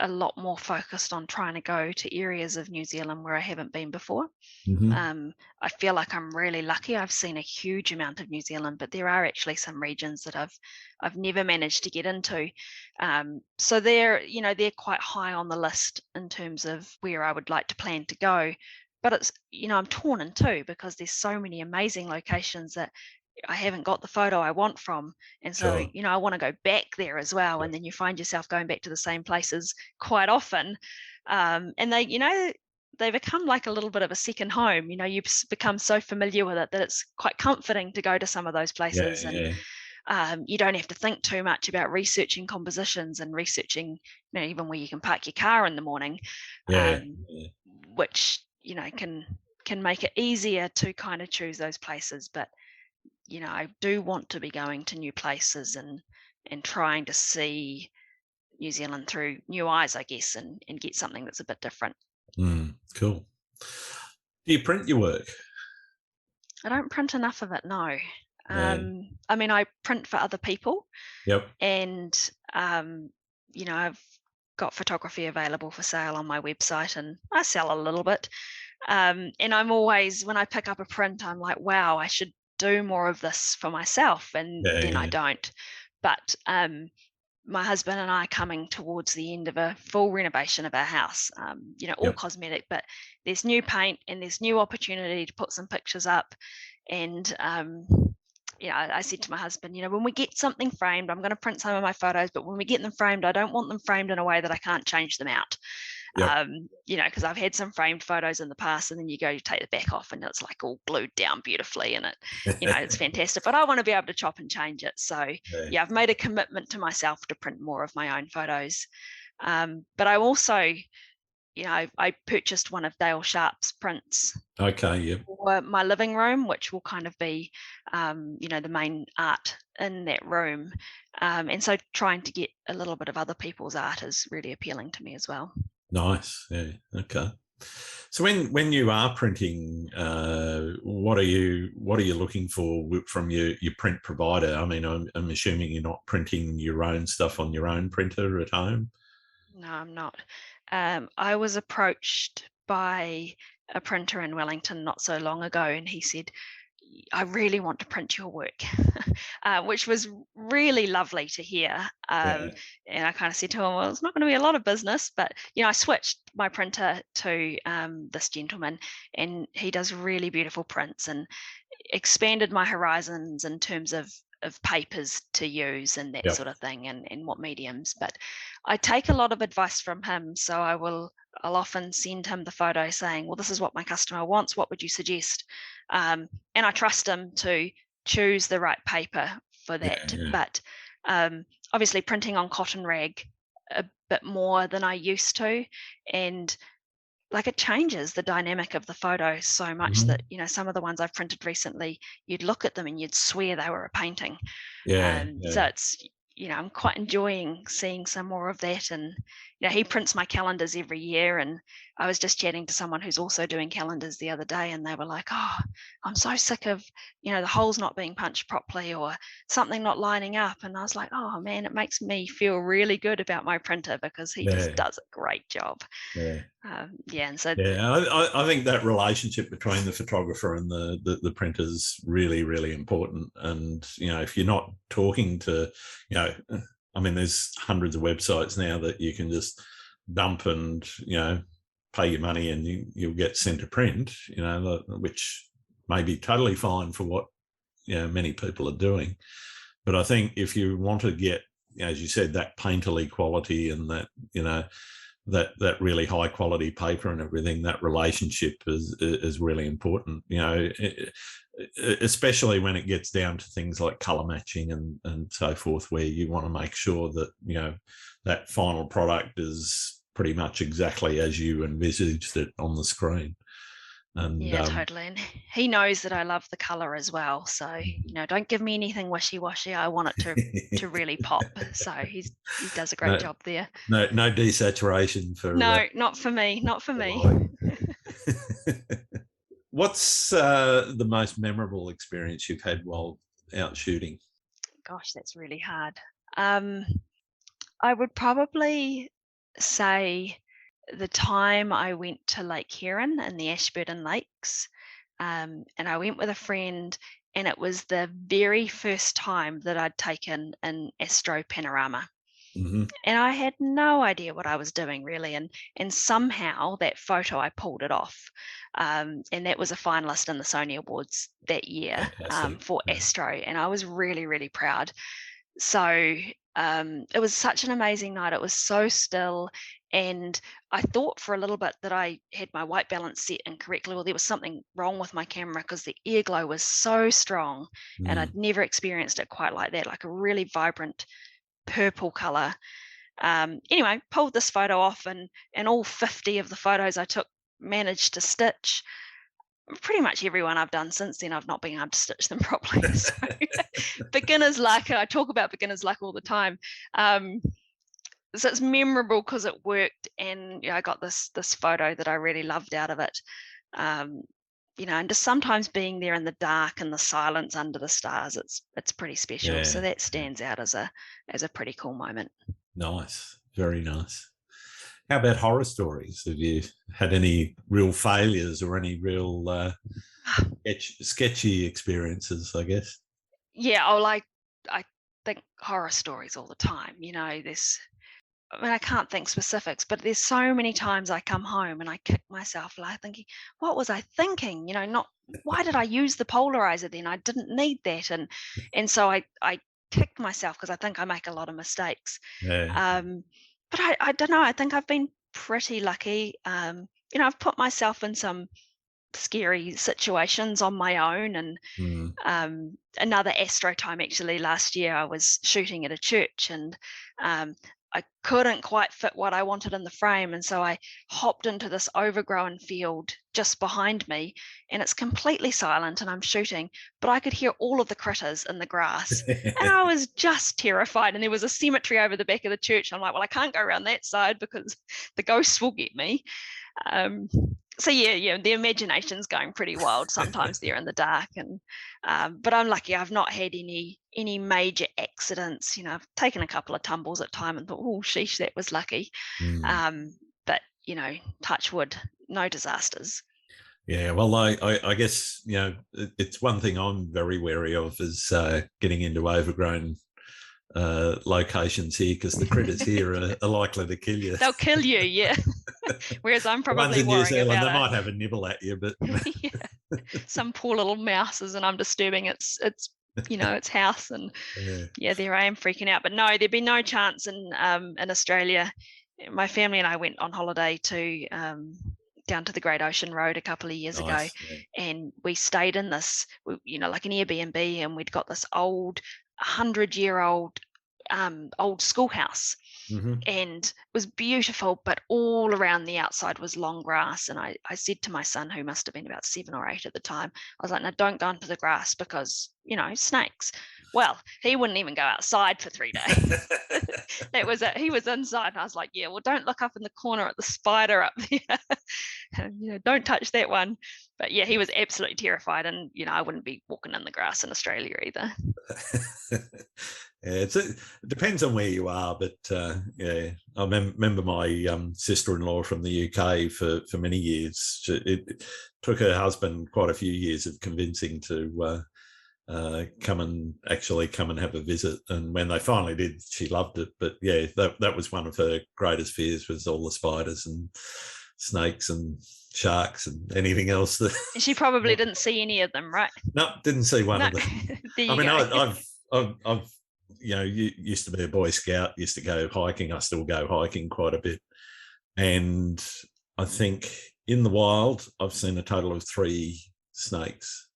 Speaker 2: a lot more focused on trying to go to areas of New Zealand where I haven't been before.
Speaker 1: Mm-hmm.
Speaker 2: I feel like I'm really lucky. I've seen a huge amount of New Zealand, but there are actually some regions that I've never managed to get into. So they're quite high on the list in terms of where I would like to plan to go. But it's I'm torn in two because there's so many amazing locations that I haven't got the photo I want from. And so,
Speaker 1: Sure.
Speaker 2: I want to go back there as well.
Speaker 1: Yeah.
Speaker 2: And then you find yourself going back to the same places quite often. And they become like a little bit of a second home. You become so familiar with it that it's quite comforting to go to some of those
Speaker 1: Yeah.
Speaker 2: places. And
Speaker 1: Yeah.
Speaker 2: you don't have to think too much about researching compositions and researching, even where you can park your car in the morning,
Speaker 1: Yeah.
Speaker 2: um,
Speaker 1: Yeah.
Speaker 2: which, can make it easier to kind of choose those places. But I do want to be going to new places and trying to see New Zealand through new eyes, I guess, and get something that's a bit different.
Speaker 1: Cool. Do you print your work?
Speaker 2: I don't print enough of it, no.
Speaker 1: Yeah.
Speaker 2: I mean, I print for other people,
Speaker 1: Yep.
Speaker 2: and I've got photography available for sale on my website, and I sell a little bit. And I'm always, when I pick up a print, I'm like, wow, I should do more of this for myself, and
Speaker 1: Yeah.
Speaker 2: then I
Speaker 1: Yeah.
Speaker 2: don't. But my husband and I are coming towards the end of a full renovation of our house, all
Speaker 1: Yep.
Speaker 2: cosmetic, but there's new paint and there's new opportunity to put some pictures up. And, I said to my husband, when we get something framed, I'm going to print some of my photos, but when we get them framed, I don't want them framed in a way that I can't change them out.
Speaker 1: Yep.
Speaker 2: Because I've had some framed photos in the past, and then you go to take the back off and it's like all glued down beautifully, and it's fantastic. But I want to be able to chop and change it. So
Speaker 1: Yeah.
Speaker 2: yeah, I've made a commitment to myself to print more of my own photos. But I also, I purchased one of Dale Sharp's prints
Speaker 1: Okay. Yep.
Speaker 2: for my living room, which will kind of be, the main art in that room. And so trying to get a little bit of other people's art is really appealing to me as well.
Speaker 1: Nice. Yeah. Okay. So when you are printing, what are you looking for from your print provider? I mean, I'm assuming you're not printing your own stuff on your own printer at home.
Speaker 2: No, I'm not. I was approached by a printer in Wellington not so long ago, and he said, I really want to print your work, which was really lovely to hear.
Speaker 1: Yeah.
Speaker 2: And I kind of said to him, well, it's not going to be a lot of business, but, I switched my printer to this gentleman, and he does really beautiful prints and expanded my horizons in terms of papers to use and that
Speaker 1: Yep.
Speaker 2: sort of thing, and what mediums. But I take a lot of advice from him, so I'll often send him the photo saying, well, this is what my customer wants, what would you suggest? And I trust him to choose the right paper for
Speaker 1: Yeah.
Speaker 2: that.
Speaker 1: Yeah.
Speaker 2: But obviously printing on cotton rag a bit more than I used to, and like it changes the dynamic of the photo so much that
Speaker 1: Mhm.
Speaker 2: some of the ones I've printed recently, you'd look at them and you'd swear they were a painting.
Speaker 1: Yeah.
Speaker 2: So
Speaker 1: Yeah.
Speaker 2: I'm quite enjoying seeing some more of that. And he prints my calendars every year, and I was just chatting to someone who's also doing calendars the other day, and they were like, "Oh, I'm so sick of the holes not being punched properly or something not lining up." And I was like, "Oh man, it makes me feel really good about my printer because he just
Speaker 1: Yeah.
Speaker 2: does a great job."
Speaker 1: Yeah.
Speaker 2: And so
Speaker 1: Yeah, I think that relationship between the photographer and the printer is really, really important. And, if you're not talking to, I mean, there's hundreds of websites now that you can just dump and, pay your money and you'll get sent a print, which may be totally fine for what, many people are doing. But I think if you want to get, as you said, that painterly quality and that, that really high quality paper and everything, that relationship is really important, especially when it gets down to things like color matching and so forth, where you want to make sure that, that final product is pretty much exactly as you envisaged it on the screen. And
Speaker 2: yeah, totally. And he knows that I love the color as well. So, don't give me anything wishy-washy. I want it to really pop. So he does a great job there.
Speaker 1: no desaturation for
Speaker 2: No, not for me. Not for me.
Speaker 1: What's the most memorable experience you've had while out shooting?
Speaker 2: Gosh, that's really hard. I would probably say the time I went to Lake Huron in the Ashburton Lakes, and I went with a friend, and it was the very first time that I'd taken an astro panorama.
Speaker 1: Mm-hmm.
Speaker 2: And I had no idea what I was doing really, and somehow that photo I pulled it off, and that was a finalist in the Sony Awards that year for Astro, and I was really, really proud. So it was such an amazing night. It was so still, and I thought for a little bit that I had my white balance set incorrectly, or there was something wrong with my camera because the air glow was so strong, and I'd never experienced it quite like that, like a really vibrant purple color. Anyway, pulled this photo off, and all 50 of the photos I took managed to stitch. Pretty much everyone I've done since then, I've not been able to stitch them properly. So beginner's luck. I talk about beginner's luck all the time. So it's memorable because it worked, and I got this photo that I really loved out of it. And just sometimes being there in the dark and the silence under the stars, it's pretty special.
Speaker 1: Yeah.
Speaker 2: So that stands out as a pretty cool moment.
Speaker 1: Nice, very nice. How about horror stories? Have you had any real failures or any real sketchy experiences, I guess?
Speaker 2: Yeah, I think horror stories all the time. I can't think specifics, but there's so many times I come home and I kick myself, like thinking, what was I thinking? Not why did I use the polarizer then? I didn't need that. And so I kicked myself because I think I make a lot of mistakes.
Speaker 1: Yeah.
Speaker 2: But I don't know. I think I've been pretty lucky. I've put myself in some scary situations on my own, and another astro time actually last year I was shooting at a church, and I couldn't quite fit what I wanted in the frame, and so I hopped into this overgrown field just behind me, and it's completely silent and I'm shooting, but I could hear all of the critters in the grass, and I was just terrified. And there was a cemetery over the back of the church. I'm like, well, I can't go around that side because the ghosts will get me. So yeah, the imagination's going pretty wild sometimes there in the dark, and but I'm lucky. I've not had any major accidents. I've taken a couple of tumbles at time and thought, oh sheesh, that was lucky. But touch wood, no disasters.
Speaker 1: Yeah, well, I guess it's one thing I'm very wary of is getting into overgrown locations here, because the critters here are likely to kill you.
Speaker 2: They'll kill you, yeah. Whereas I'm
Speaker 1: The ones
Speaker 2: probably
Speaker 1: in New
Speaker 2: worrying
Speaker 1: Zealand, they
Speaker 2: about
Speaker 1: might have a nibble at you, but
Speaker 2: some poor little mouses, and I'm disturbing its its house, and yeah, there I am freaking out. But no, there'd be no chance in Australia. My family and I went on holiday to down to the Great Ocean Road a couple of years ago, and we stayed in this, like an Airbnb, and we'd got this old 100-year-old old schoolhouse.
Speaker 1: Mm-hmm.
Speaker 2: And it was beautiful, but all around the outside was long grass. And I said to my son, who must have been about 7 or 8 at the time, I was like, no, don't go into the grass because, snakes. Well, he wouldn't even go outside for 3 days. That was it. He was inside. And I was like, yeah, well, don't look up in the corner at the spider up there. And, don't touch that one. But yeah, he was absolutely terrified. And, I wouldn't be walking in the grass in Australia either.
Speaker 1: Yeah, it depends on where you are, but yeah, I remember my sister-in-law from the UK for many years. It took her husband quite a few years of convincing to come and have a visit, and when they finally did, she loved it. But yeah, that was one of her greatest fears, was all the spiders and snakes and sharks and anything else that.
Speaker 2: She probably didn't see any of them, right?
Speaker 1: No, didn't see one of them.
Speaker 2: I mean,
Speaker 1: I've used to be a Boy Scout, used to go hiking. I still go hiking quite a bit. And I think in the wild, I've seen a total of 3 snakes.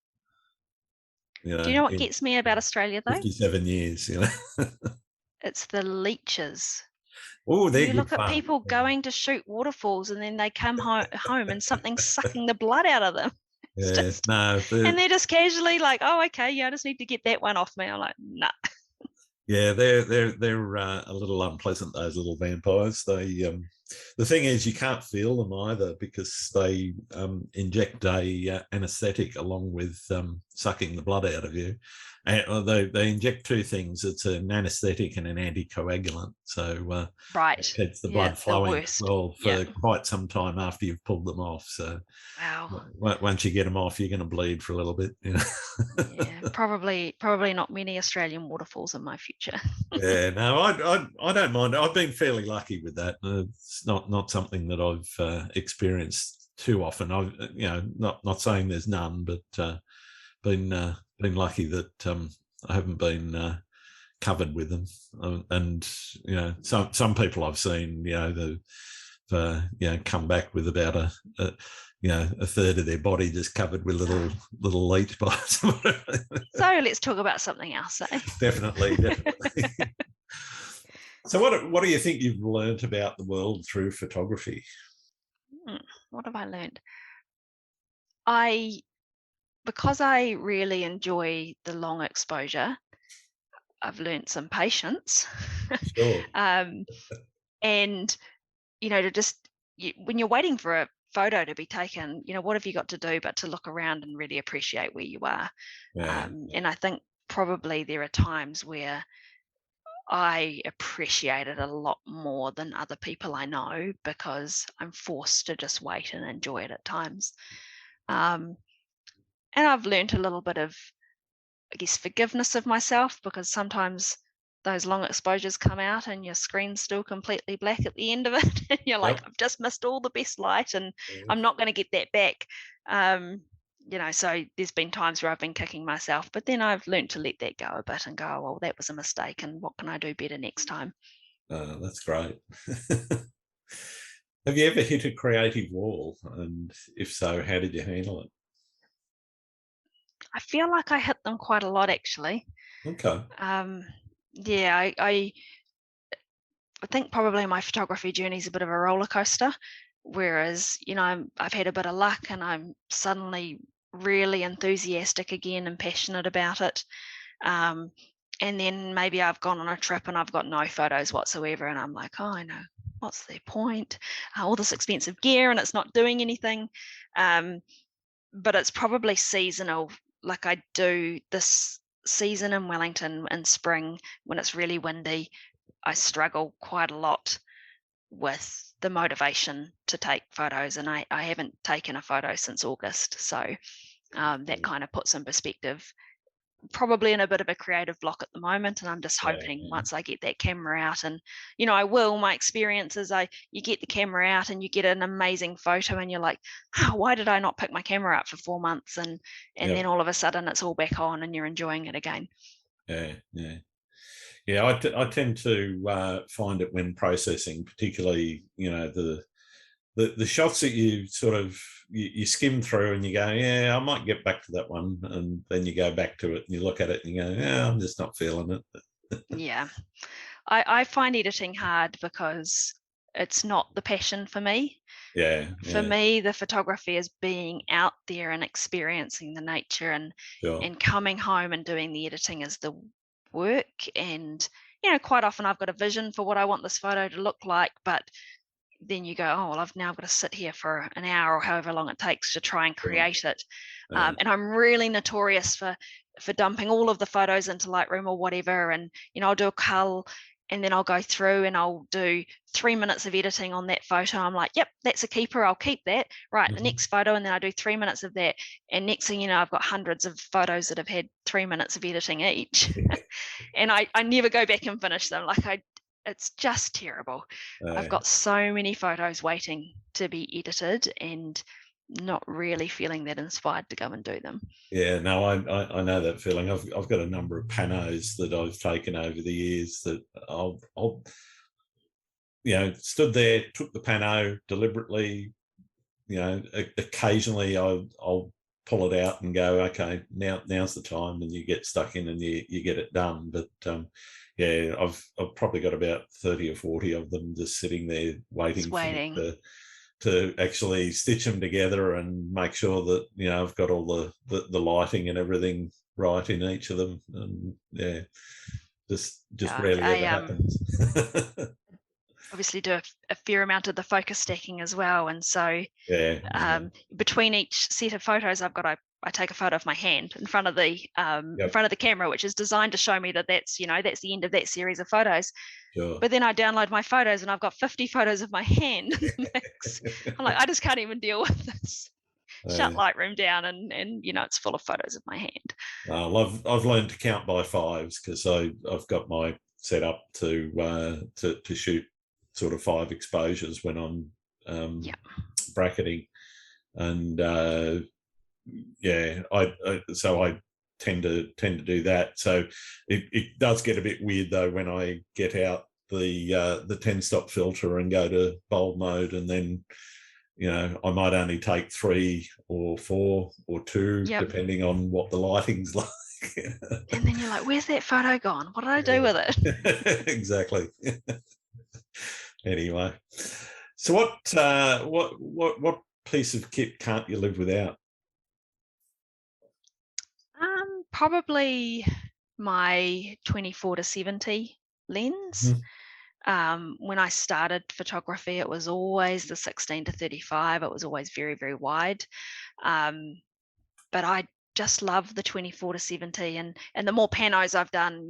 Speaker 2: Do you know what gets me about Australia, though?
Speaker 1: 57 years,
Speaker 2: It's the leeches.
Speaker 1: Oh,
Speaker 2: you look at people going to shoot waterfalls and then they come home and something's sucking the blood out of them. And they're just casually like, oh, okay, yeah, I just need to get that one off me. I'm like, nah.
Speaker 1: Yeah, they're a little unpleasant, those little vampires. They the thing is, you can't feel them either, because they inject a anaesthetic along with sucking the blood out of you. And they inject 2 things. It's an anaesthetic and an anticoagulant. So
Speaker 2: right,
Speaker 1: it keeps the blood flowing well for quite some time after you've pulled them off. So
Speaker 2: wow,
Speaker 1: once you get them off, you're going to bleed for a little bit.
Speaker 2: Yeah, probably not many Australian waterfalls in my future.
Speaker 1: Yeah, no, I don't mind. I've been fairly lucky with that. It's not something that I've experienced too often. I've not saying there's none, but been lucky that I haven't been covered with them. And some people I've seen, they've come back with about a third of their body just covered with little leech bites. So
Speaker 2: let's talk about something else. Eh?
Speaker 1: Definitely. So what do you think you've learned about the world through photography?
Speaker 2: What have I learned? Because I really enjoy the long exposure, I've learned some patience.
Speaker 1: Sure.
Speaker 2: And to just when you're waiting for a photo to be taken, what have you got to do but to look around and really appreciate where you are?
Speaker 1: Yeah.
Speaker 2: And I think probably there are times where I appreciate it a lot more than other people I know, because I'm forced to just wait and enjoy it at times. And I've learned a little bit of, I guess, forgiveness of myself, because sometimes those long exposures come out and your screen's still completely black at the end of it. And you're like, I've just missed all the best light and I'm not going to get that back. So there's been times where I've been kicking myself, but then I've learned to let that go a bit and go, well, that was a mistake, and what can I do better next time?
Speaker 1: That's great. Have you ever hit a creative wall? And if so, how did you handle it?
Speaker 2: I feel like I hit them quite a lot, actually.
Speaker 1: Okay.
Speaker 2: Yeah, I think probably my photography journey is a bit of a roller coaster, whereas, I've had a bit of luck and I'm suddenly really enthusiastic again and passionate about it. And then maybe I've gone on a trip and I've got no photos whatsoever, and I'm like, oh, I know, what's the point? All this expensive gear and it's not doing anything. But it's probably seasonal. Like I do this season in Wellington in spring when it's really windy, I struggle quite a lot with the motivation to take photos, and I haven't taken a photo since August. So that kind of puts in perspective. Probably in a bit of a creative block at the moment, and I'm just hoping once I get that camera out, and my experience is you get the camera out and you get an amazing photo and you're like, why did I not pick my camera up for 4 months, and then all of a sudden it's all back on and you're enjoying it again.
Speaker 1: I tend to find it when processing, particularly the shots that you sort of you skim through and you go, I might get back to that one, and then you go back to it and you look at it and you go, I'm just not feeling it.
Speaker 2: Yeah. I find editing hard because it's not the passion for me.
Speaker 1: Yeah,
Speaker 2: For
Speaker 1: yeah,
Speaker 2: me, the photography is being out there and experiencing the nature,
Speaker 1: sure.
Speaker 2: and coming home and doing the editing is the work. And quite often I've got a vision for what I want this photo to look like, but then you go, oh well, I've now got to sit here for an hour or however long it takes to try and
Speaker 1: Sure.
Speaker 2: create it.
Speaker 1: Yeah.
Speaker 2: And I'm really notorious for dumping all of the photos into Lightroom or whatever, and I'll do a cull, and then I'll go through and I'll do 3 minutes of editing on that photo. I'm like, yep, that's a keeper, I'll keep that. Right, the
Speaker 1: Mhm.
Speaker 2: next photo, and then I do 3 minutes of that, and next thing you know, I've got hundreds of photos that have had 3 minutes of editing each. And I never go back and finish them. It's just terrible. I've
Speaker 1: Yeah.
Speaker 2: got so many photos waiting to be edited and not really feeling that inspired to go and do them.
Speaker 1: Yeah, no, I know that feeling. I've got a number of panos that I've taken over the years that I'll stood there, took the pano deliberately. Occasionally I'll pull it out and go, okay, now's the time, and you get stuck in and you get it done. But yeah, I've probably got about 30 or 40 of them just sitting there
Speaker 2: Just
Speaker 1: waiting for me
Speaker 2: waiting.
Speaker 1: to actually stitch them together and make sure that I've got all the lighting and everything right in each of them. And yeah, just
Speaker 2: Yeah,
Speaker 1: rarely
Speaker 2: I
Speaker 1: ever happens.
Speaker 2: obviously do a fair amount of the focus stacking as well, and so
Speaker 1: Yeah, yeah,
Speaker 2: between each set of photos, I take a photo of my hand in front of
Speaker 1: yep,
Speaker 2: the camera, which is designed to show me that that's the end of that series of photos.
Speaker 1: sure.
Speaker 2: But then I download my photos and I've got 50 photos of my hand in the mix. I'm like, I just can't even deal with this. Shut
Speaker 1: Yeah.
Speaker 2: Lightroom down, and it's full of photos of my hand.
Speaker 1: Well, I've learned to count by fives because I've got my set up to shoot sort of 5 exposures when I'm
Speaker 2: Yeah.
Speaker 1: bracketing, and yeah, so I tend to do that. So it does get a bit weird though when I get out the 10 stop filter and go to bold mode, and then I might only take 3 or 4 or 2
Speaker 2: Yep.
Speaker 1: depending on what the lighting's like.
Speaker 2: And then you're like, where's that photo gone? What did I do with it?
Speaker 1: Exactly. Anyway, so what piece of kit can't you live without?
Speaker 2: Probably my 24 to 70 lens.
Speaker 1: Mhm.
Speaker 2: When I started photography, it was always the 16 to 35. It was always very, very wide. Um, but I just love the 24 to 70, and the more panos I've done,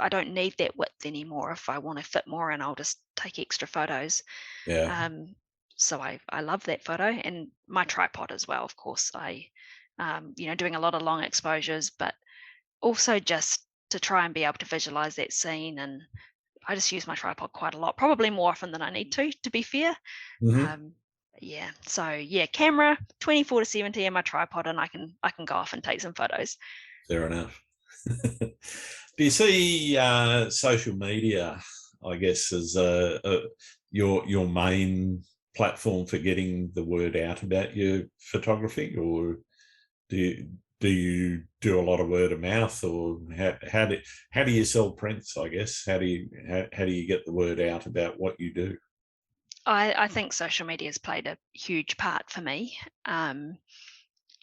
Speaker 2: I don't need that width anymore. If I want to fit more in, I'll just take extra photos.
Speaker 1: Yeah.
Speaker 2: Um, so I love that photo, and my tripod as well. Of course, doing a lot of long exposures, but also just to try and be able to visualize that scene. And I just use my tripod quite a lot, probably more often than I need to be fair.
Speaker 1: Hmm.
Speaker 2: Um, yeah, so yeah, camera 24 to 70 and my tripod, and I can go off and take some photos.
Speaker 1: Fair enough. Do you see social media, I guess, as your main platform for getting the word out about your photography, or do you do a lot of word of mouth, or how do you sell prints? I guess how do you get the word out about what you do?
Speaker 2: I think social media has played a huge part for me.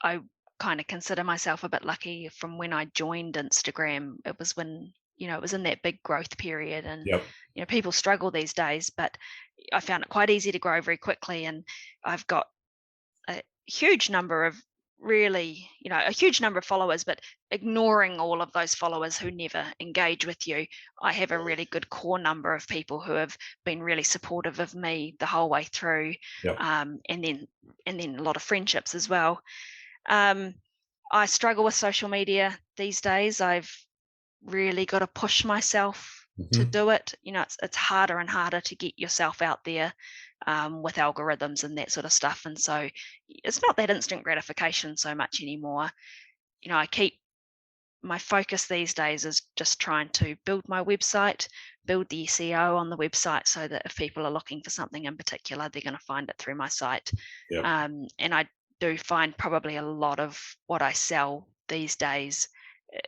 Speaker 2: I kind of consider myself a bit lucky. From when I joined Instagram, it was when, it was in that big growth period, and
Speaker 1: Yep.
Speaker 2: people struggle these days, but I found it quite easy to grow very quickly, and I've got a huge number of really, a huge number of followers. But ignoring all of those followers who never engage with you, I have a really good core number of people who have been really supportive of me the whole way through.
Speaker 1: Yep.
Speaker 2: And then a lot of friendships as well. um, I struggle with social media these days. I've really got to push myself to
Speaker 1: Hmm.
Speaker 2: do it. It's harder and harder to get yourself out there, with algorithms and that sort of stuff. And so it's not that instant gratification so much anymore. I keep my focus these days is just trying to build my website, build the SEO on the website, so that if people are looking for something in particular, they're going to find it through my site.
Speaker 1: Yep.
Speaker 2: And I do find probably a lot of what I sell these days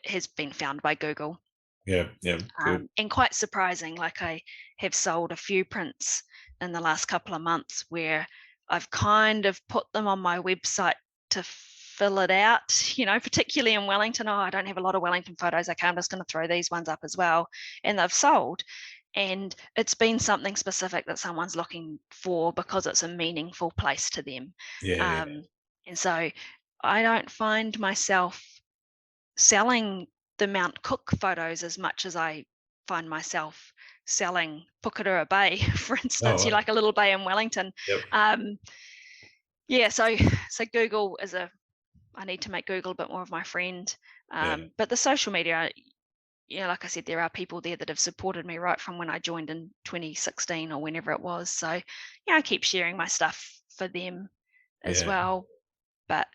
Speaker 2: has been found by Google.
Speaker 1: Yeah, yeah, good.
Speaker 2: And quite surprising. Like, I have sold a few prints in the last couple of months where I've kind of put them on my website to fill it out, particularly in Wellington. Oh, I don't have a lot of Wellington photos. Okay, I'm just going to throw these ones up as well. And they've sold. And it's been something specific that someone's looking for because it's a meaningful place to them.
Speaker 1: Yeah,
Speaker 2: And so I don't find myself selling the Mount Cook photos as much as I find myself selling Pukerua Bay, for
Speaker 1: oh,
Speaker 2: instance. You like a little bay in Wellington.
Speaker 1: yep,
Speaker 2: Um, yeah, so Google I need to make Google a bit more of my friend.
Speaker 1: yeah,
Speaker 2: But the social media, like I said, there are people there that have supported me right from when I joined in 2016 or whenever it was. So, I keep sharing my stuff for them as
Speaker 1: yeah,
Speaker 2: well. But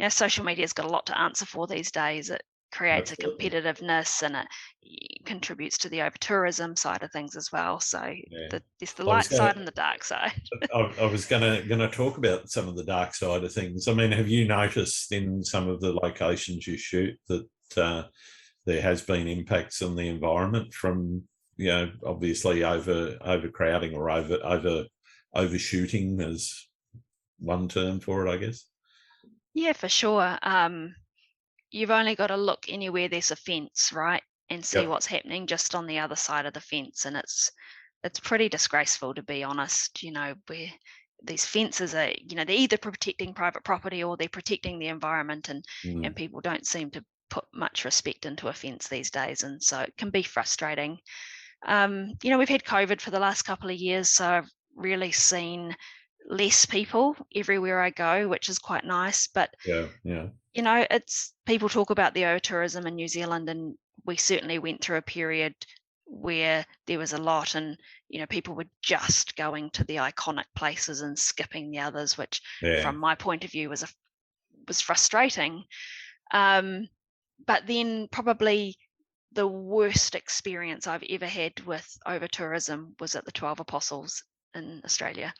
Speaker 2: social media's got a lot to answer for these days. It creates a
Speaker 1: absolutely.
Speaker 2: competitiveness, and it contributes to the over tourism side of things as well. So
Speaker 1: Yeah.
Speaker 2: there's the
Speaker 1: I was
Speaker 2: light
Speaker 1: going
Speaker 2: side and the dark side.
Speaker 1: I was gonna talk about some of the dark side of things. I mean, have you noticed in some of the locations you shoot that there has been impacts on the environment from, obviously overcrowding or overshooting as one term for it, I guess.
Speaker 2: Yeah, for sure. You've only got to look anywhere there's a fence, right, and see
Speaker 1: Yep.
Speaker 2: what's happening just on the other side of the fence, and it's pretty disgraceful, to be honest. Where these fences are, they're either protecting private property or they're protecting the environment, and
Speaker 1: Mm.
Speaker 2: people don't seem to put much respect into a fence these days, and so it can be frustrating. We've had COVID for the last couple of years, so I've really seen less people everywhere I go, which is quite nice. But
Speaker 1: Yeah. Yeah.
Speaker 2: it's people talk about the over tourism in New Zealand, and we certainly went through a period where there was a lot, and people were just going to the iconic places and skipping the others, which
Speaker 1: Yeah.
Speaker 2: from my point of view was frustrating. Um, but then probably the worst experience I've ever had with over tourism was at the 12 Apostles in Australia.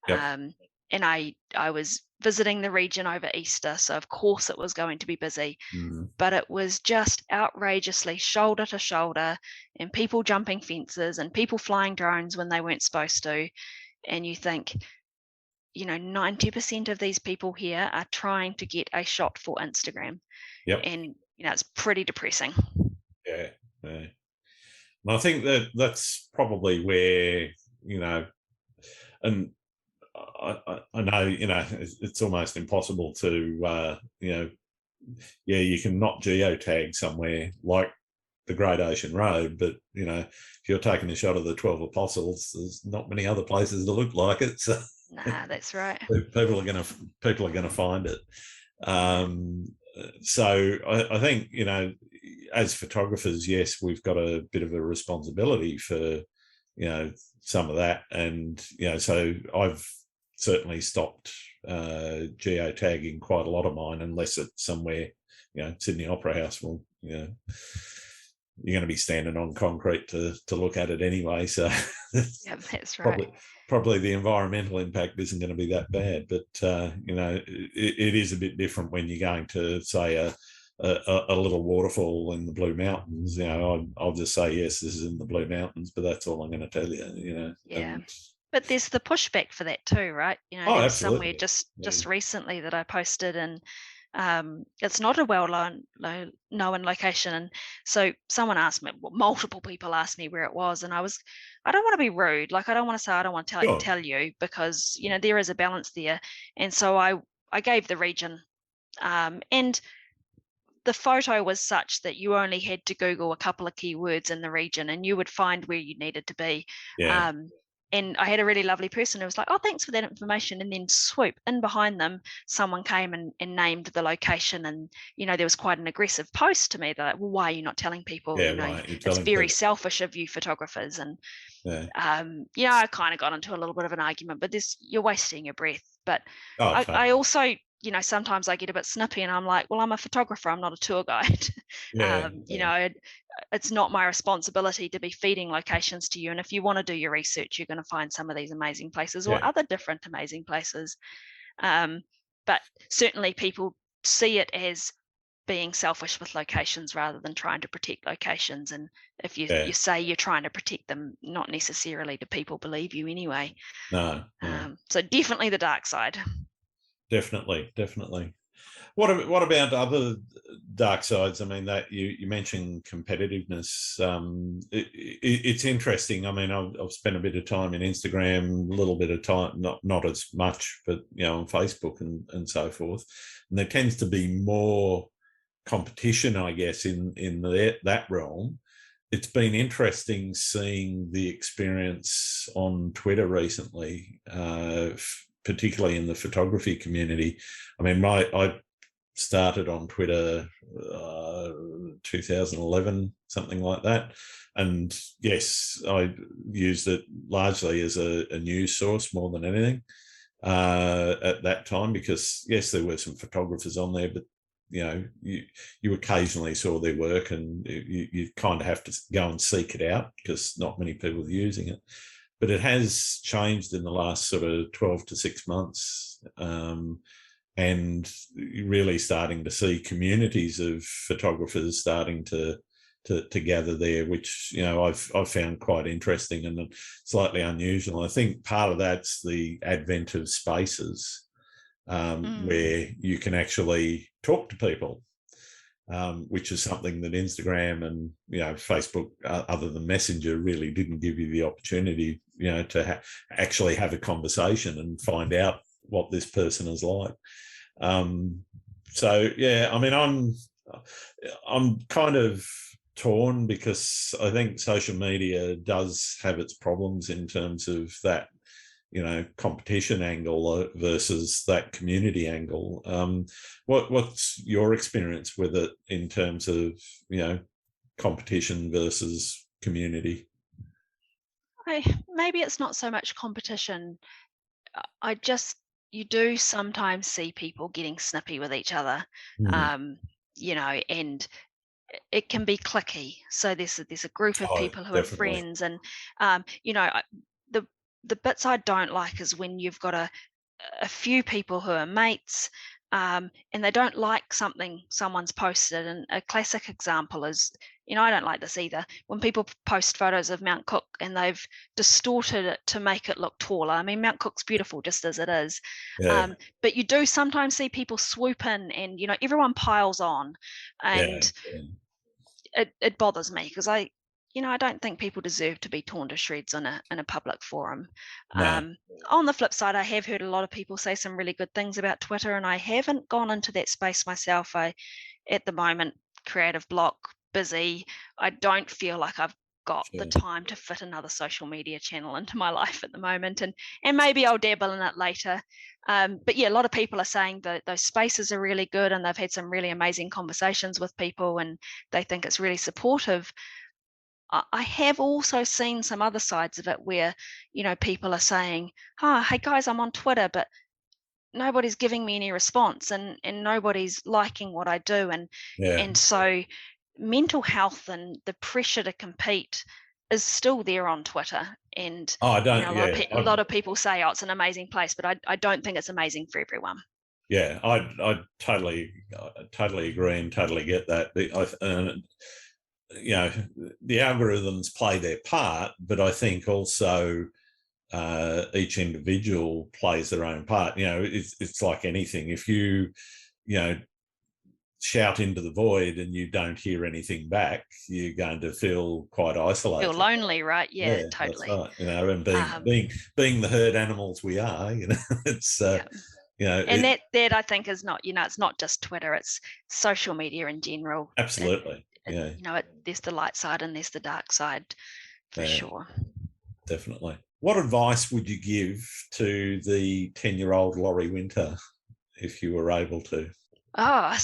Speaker 1: Yep.
Speaker 2: And I was visiting the region over Easter, so of course it was going to be busy,
Speaker 1: Mm.
Speaker 2: but it was just outrageously shoulder to shoulder, and people jumping fences and people flying drones when they weren't supposed to. And you think, 90% of these people here are trying to get a shot for Instagram.
Speaker 1: Yep.
Speaker 2: And, it's pretty depressing.
Speaker 1: Yeah. Yeah. And I think that's probably where, and I know, it's almost impossible to, you can not geotag somewhere like the Great Ocean Road, but, if you're taking a shot of the 12 Apostles, there's not many other places that look like it. So
Speaker 2: Nah, that's right.
Speaker 1: people are gonna find it.
Speaker 2: Yeah.
Speaker 1: Um, so I think, as photographers, yes, we've got a bit of a responsibility for, some of that. And, so I've certainly stopped geotagging quite a lot of mine, unless it's somewhere, Sydney Opera House. Well, you're going to be standing on concrete to look at it anyway. So
Speaker 2: Yeah, that's right.
Speaker 1: probably the environmental impact isn't going to be that bad. But, it is a bit different when you're going to, say, a little waterfall in the Blue Mountains. I'll just say, yes, this is in the Blue Mountains, but that's all I'm going to tell you,
Speaker 2: Yeah.
Speaker 1: and
Speaker 2: But there's the pushback for that too, right?
Speaker 1: oh,
Speaker 2: There was somewhere
Speaker 1: absolutely.
Speaker 2: just recently that I posted, and it's not a well-known known location. And so someone asked me, well, multiple people asked me where it was, and I don't want to be rude. Like, I don't want to say I don't want to
Speaker 1: Sure.
Speaker 2: tell you, because there is a balance there. And so I gave the region, and the photo was such that you only had to Google a couple of keywords in the region and you would find where you needed to be.
Speaker 1: Yeah.
Speaker 2: Um, and I had a really lovely person who was like, oh, thanks for that information. And then swoop in behind them, someone came and named the location. And, there was quite an aggressive post to me. They're like, well, why are you not telling people?
Speaker 1: Yeah. Right. You're
Speaker 2: It's
Speaker 1: telling
Speaker 2: very
Speaker 1: people.
Speaker 2: selfish of you photographers. And,
Speaker 1: Yeah.
Speaker 2: I kind of got into a little bit of an argument, but you're wasting your breath. But
Speaker 1: Oh,
Speaker 2: I
Speaker 1: totally.
Speaker 2: also, sometimes I get a bit snippy and I'm like, well, I'm a photographer, I'm not a tour guide.
Speaker 1: Yeah.
Speaker 2: It's not my responsibility to be feeding locations to you. And if you want to do your research, you're going to find some of these amazing places or
Speaker 1: Yeah.
Speaker 2: other different amazing places. Um, but certainly people see it as being selfish with locations rather than trying to protect locations. And if you
Speaker 1: Yeah.
Speaker 2: say you're trying to protect them, not necessarily do people believe you anyway.
Speaker 1: No.
Speaker 2: So definitely the dark side.
Speaker 1: Definitely. What about other dark sides? I mean, that you mentioned competitiveness. It's interesting. I mean, I've spent a bit of time in Instagram, a little bit of time, not as much, but on Facebook and so forth. And there tends to be more competition, I guess, in that realm. It's been interesting seeing the experience on Twitter recently, particularly in the photography community. I mean, I started on Twitter 2011, something like that. And yes, I used it largely as a news source more than anything at that time, because yes, there were some photographers on there, but you occasionally saw their work, and you kind of have to go and seek it out because not many people are using it. But it has changed in the last sort of 12 to 6 months. And really starting to see communities of photographers starting to gather there, which I've found quite interesting and slightly unusual. I think part of that's the advent of spaces where you can actually talk to people, which is something that Instagram and Facebook, other than Messenger, really didn't give you the opportunity, to actually have a conversation and find out what this person is like. So yeah, I mean, I'm kind of torn, because I think social media does have its problems in terms of that, competition angle versus that community angle. What's your experience with it in terms of, competition versus community?
Speaker 2: Maybe it's not so much competition. You do sometimes see people getting snippy with each other, and it can be cliquey. So there's a group of
Speaker 1: Oh,
Speaker 2: people who are
Speaker 1: definitely.
Speaker 2: friends, and the the bits I don't like is when you've got a few people who are mates, and they don't like something someone's posted. And a classic example is, I don't like this either, when people post photos of Mount Cook and they've distorted it to make it look taller. I mean, Mount Cook's beautiful just as it is.
Speaker 1: Yeah.
Speaker 2: But you do sometimes see people swoop in, and everyone piles on,
Speaker 1: Yeah.
Speaker 2: and it bothers me, because I don't think people deserve to be torn to shreds in a public forum.
Speaker 1: No.
Speaker 2: On the flip side, I have heard a lot of people say some really good things about Twitter, and I haven't gone into that space myself. At the moment, creative block, busy. I don't feel like I've got the
Speaker 1: Sure.
Speaker 2: time to fit another social media channel into my life at the moment, and maybe I'll dabble in it later. But yeah, a lot of people are saying that those spaces are really good, and they've had some really amazing conversations with people, and they think it's really supportive. I have also seen some other sides of it where, people are saying, "Oh, hey guys, I'm on Twitter, but nobody's giving me any response, and nobody's liking what I do."
Speaker 1: Yeah.
Speaker 2: And so mental health and the pressure to compete is still there on Twitter. And
Speaker 1: Oh, I don't. Yeah.
Speaker 2: a lot of people say, "Oh, it's an amazing place," but I don't think it's amazing for everyone.
Speaker 1: Yeah, I totally agree and totally get that. The algorithms play their part, but I think also each individual plays their own part. It's like anything. If you know, shout into the void and you don't hear anything back, you're going to feel quite
Speaker 2: Feel
Speaker 1: isolated.
Speaker 2: lonely, right? Yeah,
Speaker 1: Yeah, that's
Speaker 2: totally.
Speaker 1: right. And being
Speaker 2: Um,
Speaker 1: being the herd animals we are, it's
Speaker 2: yeah. And
Speaker 1: it
Speaker 2: that I think is not, it's not just Twitter, it's social media in general.
Speaker 1: absolutely. Yeah,
Speaker 2: There's the light side and there's the dark side, for
Speaker 1: yeah,
Speaker 2: sure.
Speaker 1: definitely. What advice would you give to the 10-year-old Laurie Winter if you were able to?
Speaker 2: Oh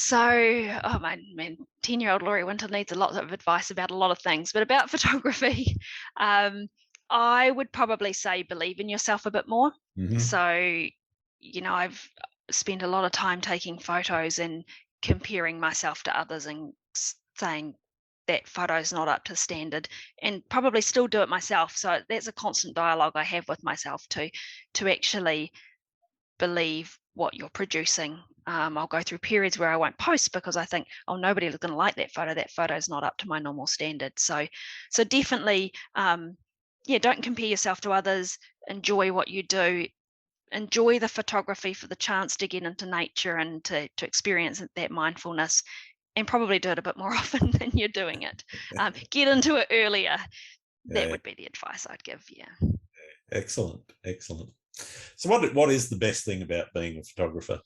Speaker 2: my man, 10-year-old Laurie Winter needs a lot of advice about a lot of things, but about photography, um, I would probably say believe in yourself a bit more.
Speaker 1: Mm-hmm.
Speaker 2: So, I've spent a lot of time taking photos and comparing myself to others, and saying that photo's not up to standard, and probably still do it myself. So that's a constant dialogue I have with myself to actually believe what you're producing. I'll go through periods where I won't post because I think, oh, nobody's going to like that photo. That photo's not up to my normal standard. So definitely, don't compare yourself to others. Enjoy what you do. Enjoy the photography for the chance to get into nature and to experience that mindfulness, and probably do it a bit more often than you're doing it. Get into it earlier. That would be the advice I'd give. Yeah.
Speaker 1: Excellent. So what is the best thing about being a photographer?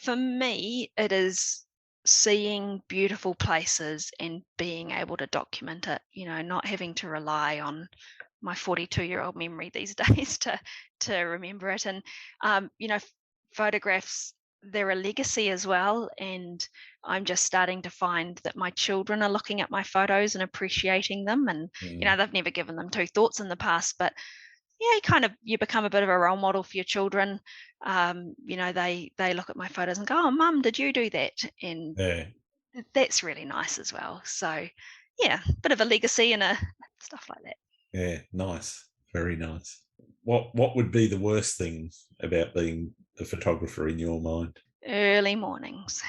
Speaker 2: For me, it is seeing beautiful places and being able to document it, not having to rely on my 42-year-old memory these days to remember it. And, photographs, they're a legacy as well. And I'm just starting to find that my children are looking at my photos and appreciating them. And, they've never given them two thoughts in the past, but you become a bit of a role model for your children. They look at my photos and go, "Oh, Mum, did you do that?" And that's really nice as well. So, bit of a legacy and a stuff like that.
Speaker 1: Yeah, nice, very nice. What would be the worst thing about being a photographer in your mind?
Speaker 2: Early mornings.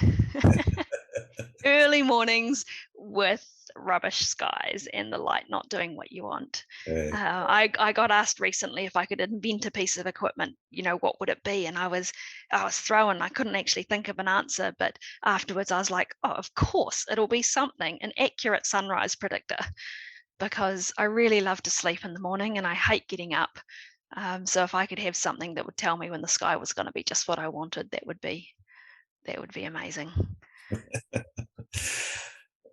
Speaker 2: Early mornings with rubbish skies and the light not doing what you want. I got asked recently if I could invent a piece of equipment, what would it be? And I was thrown. I couldn't actually think of an answer, but afterwards I was like, oh, of course it'll be something, an accurate sunrise predictor, because I really love to sleep in the morning and I hate getting up. So if I could have something that would tell me when the sky was going to be just what I wanted, that would be amazing.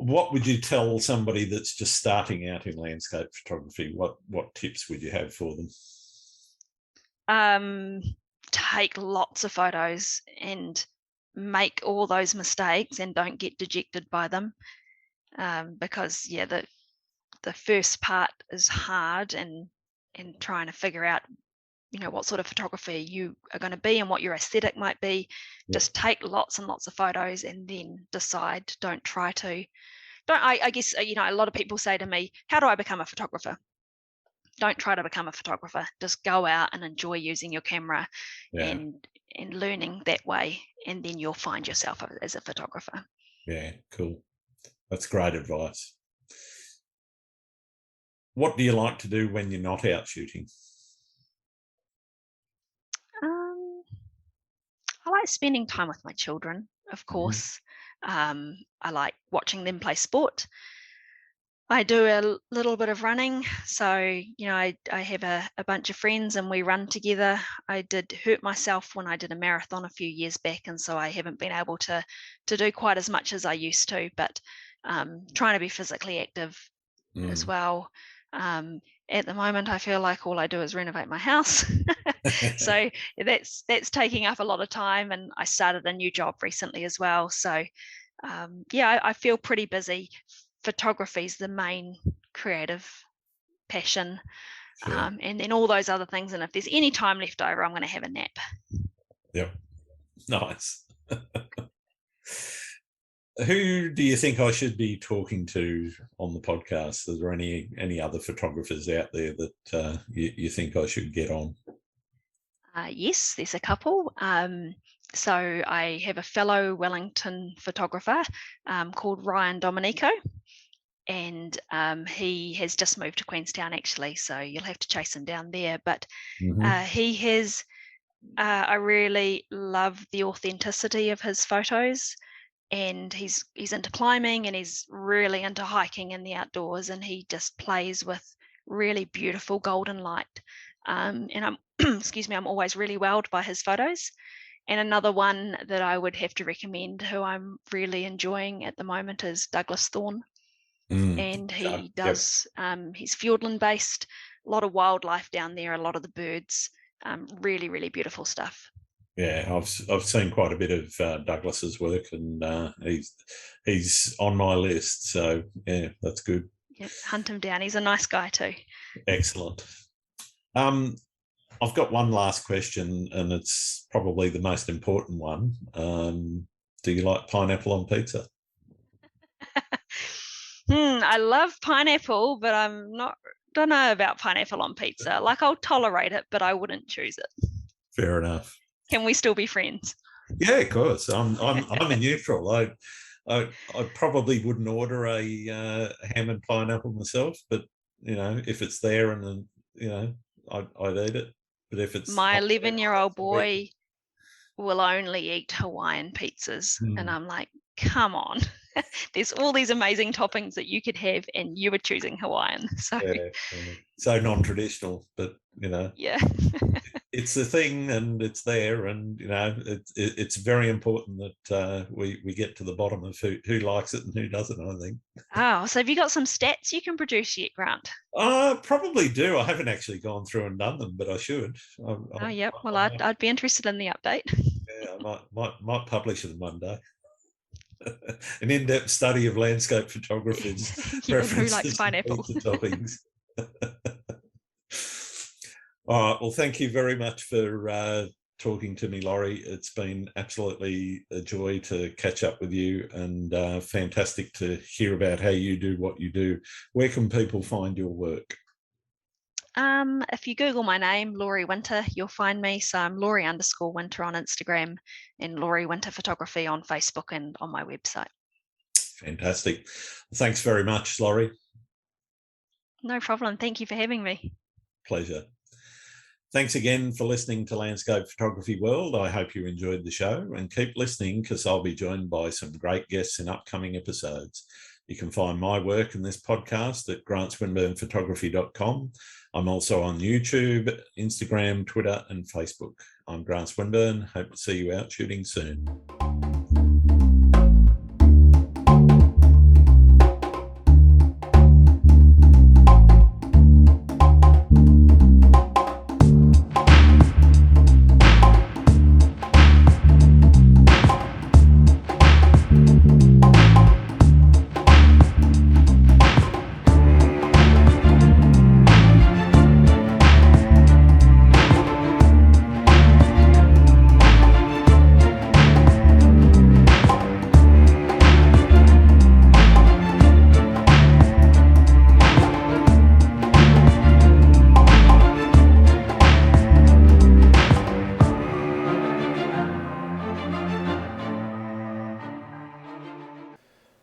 Speaker 1: What would you tell somebody that's just starting out in landscape photography? What tips would you have for them?
Speaker 2: Take lots of photos and make all those mistakes and don't get dejected by them, because the first part is hard, and trying to figure out what sort of photographer you are going to be and what your aesthetic might be. Just take lots and lots of photos and then decide. I guess a lot of people say to me, how do I become a photographer? Don't try to become a photographer. Just go out and enjoy using your camera and learning that way, and then you'll find yourself as a photographer.
Speaker 1: Yeah, cool. That's great advice. What do you like to do when you're not out shooting?
Speaker 2: I like spending time with my children, of course. I like watching them play sport. I do a little bit of running. So, I have a bunch of friends and we run together. I did hurt myself when I did a marathon a few years back, and so I haven't been able to do quite as much as I used to, but trying to be physically active as well. At the moment, I feel like all I do is renovate my house. So that's taking up a lot of time, and I started a new job recently as well. So I feel pretty busy. Photography is the main creative passion, and then all those other things. And if there's any time left over, I'm going to have a nap.
Speaker 1: Yep, nice. Who do you think I should be talking to on the podcast? Are there any other photographers out there that you think I should get on?
Speaker 2: Yes, there's a couple. So I have a fellow Wellington photographer called Ryan Dominico, and he has just moved to Queenstown actually, so you'll have to chase him down there. But he has, I really love the authenticity of his photos, and he's into climbing and he's really into hiking in the outdoors, and he just plays with really beautiful golden light. And I'm I'm always really wowed by his photos. And another one that I would have to recommend, who I'm really enjoying at the moment, is Douglas Thorne. And he does, he's Fiordland based, a lot of wildlife down there, a lot of the birds, really, really beautiful stuff.
Speaker 1: Yeah, I've seen quite a bit of Douglas's work, and he's on my list. So yeah, that's good.
Speaker 2: Yeah, hunt him down. He's a nice guy too.
Speaker 1: Excellent. I've got one last question, and it's probably the most important one. Do you like pineapple on pizza?
Speaker 2: I love pineapple, but I'm not don't know about pineapple on pizza. Like, I'll tolerate it, but I wouldn't choose it.
Speaker 1: Fair enough.
Speaker 2: Can we still be friends?
Speaker 1: Yeah, of course. I'm a neutral. I probably wouldn't order a ham and pineapple myself, but if it's there and then I'd eat it. But if it's
Speaker 2: my
Speaker 1: not there,
Speaker 2: 11-year-old boy will only eat Hawaiian pizzas, and I'm like, come on. There's all these amazing toppings that you could have, and you were choosing Hawaiian. So
Speaker 1: so non-traditional, but
Speaker 2: yeah.
Speaker 1: It's the thing, and it's there, and it's very important that we get to the bottom of who likes it and who doesn't. I think.
Speaker 2: Oh, so have you got some stats you can produce yet, Grant?
Speaker 1: Probably do. I haven't actually gone through and done them, but I should.
Speaker 2: Yep. Well, I'd be interested in the update.
Speaker 1: Yeah, I might publish it Monday. An in-depth study of landscape photography's preferences,
Speaker 2: who likes pineapple
Speaker 1: toppings. All right. Well, thank you very much for talking to me, Laurie. It's been absolutely a joy to catch up with you, and fantastic to hear about how you do what you do. Where can people find your work?
Speaker 2: If you Google my name, Laurie Winter, you'll find me. So I'm Laurie_Winter on Instagram and Laurie Winter Photography on Facebook and on my website.
Speaker 1: Fantastic. Thanks very much, Laurie.
Speaker 2: No problem. Thank you for having me.
Speaker 1: Pleasure. Thanks again for listening to Landscape Photography World. I hope you enjoyed the show, and keep listening because I'll be joined by some great guests in upcoming episodes. You can find my work in this podcast at grantswinburnphotography.com. I'm also on YouTube, Instagram, Twitter, and Facebook. I'm Grant Swinburne. Hope to see you out shooting soon.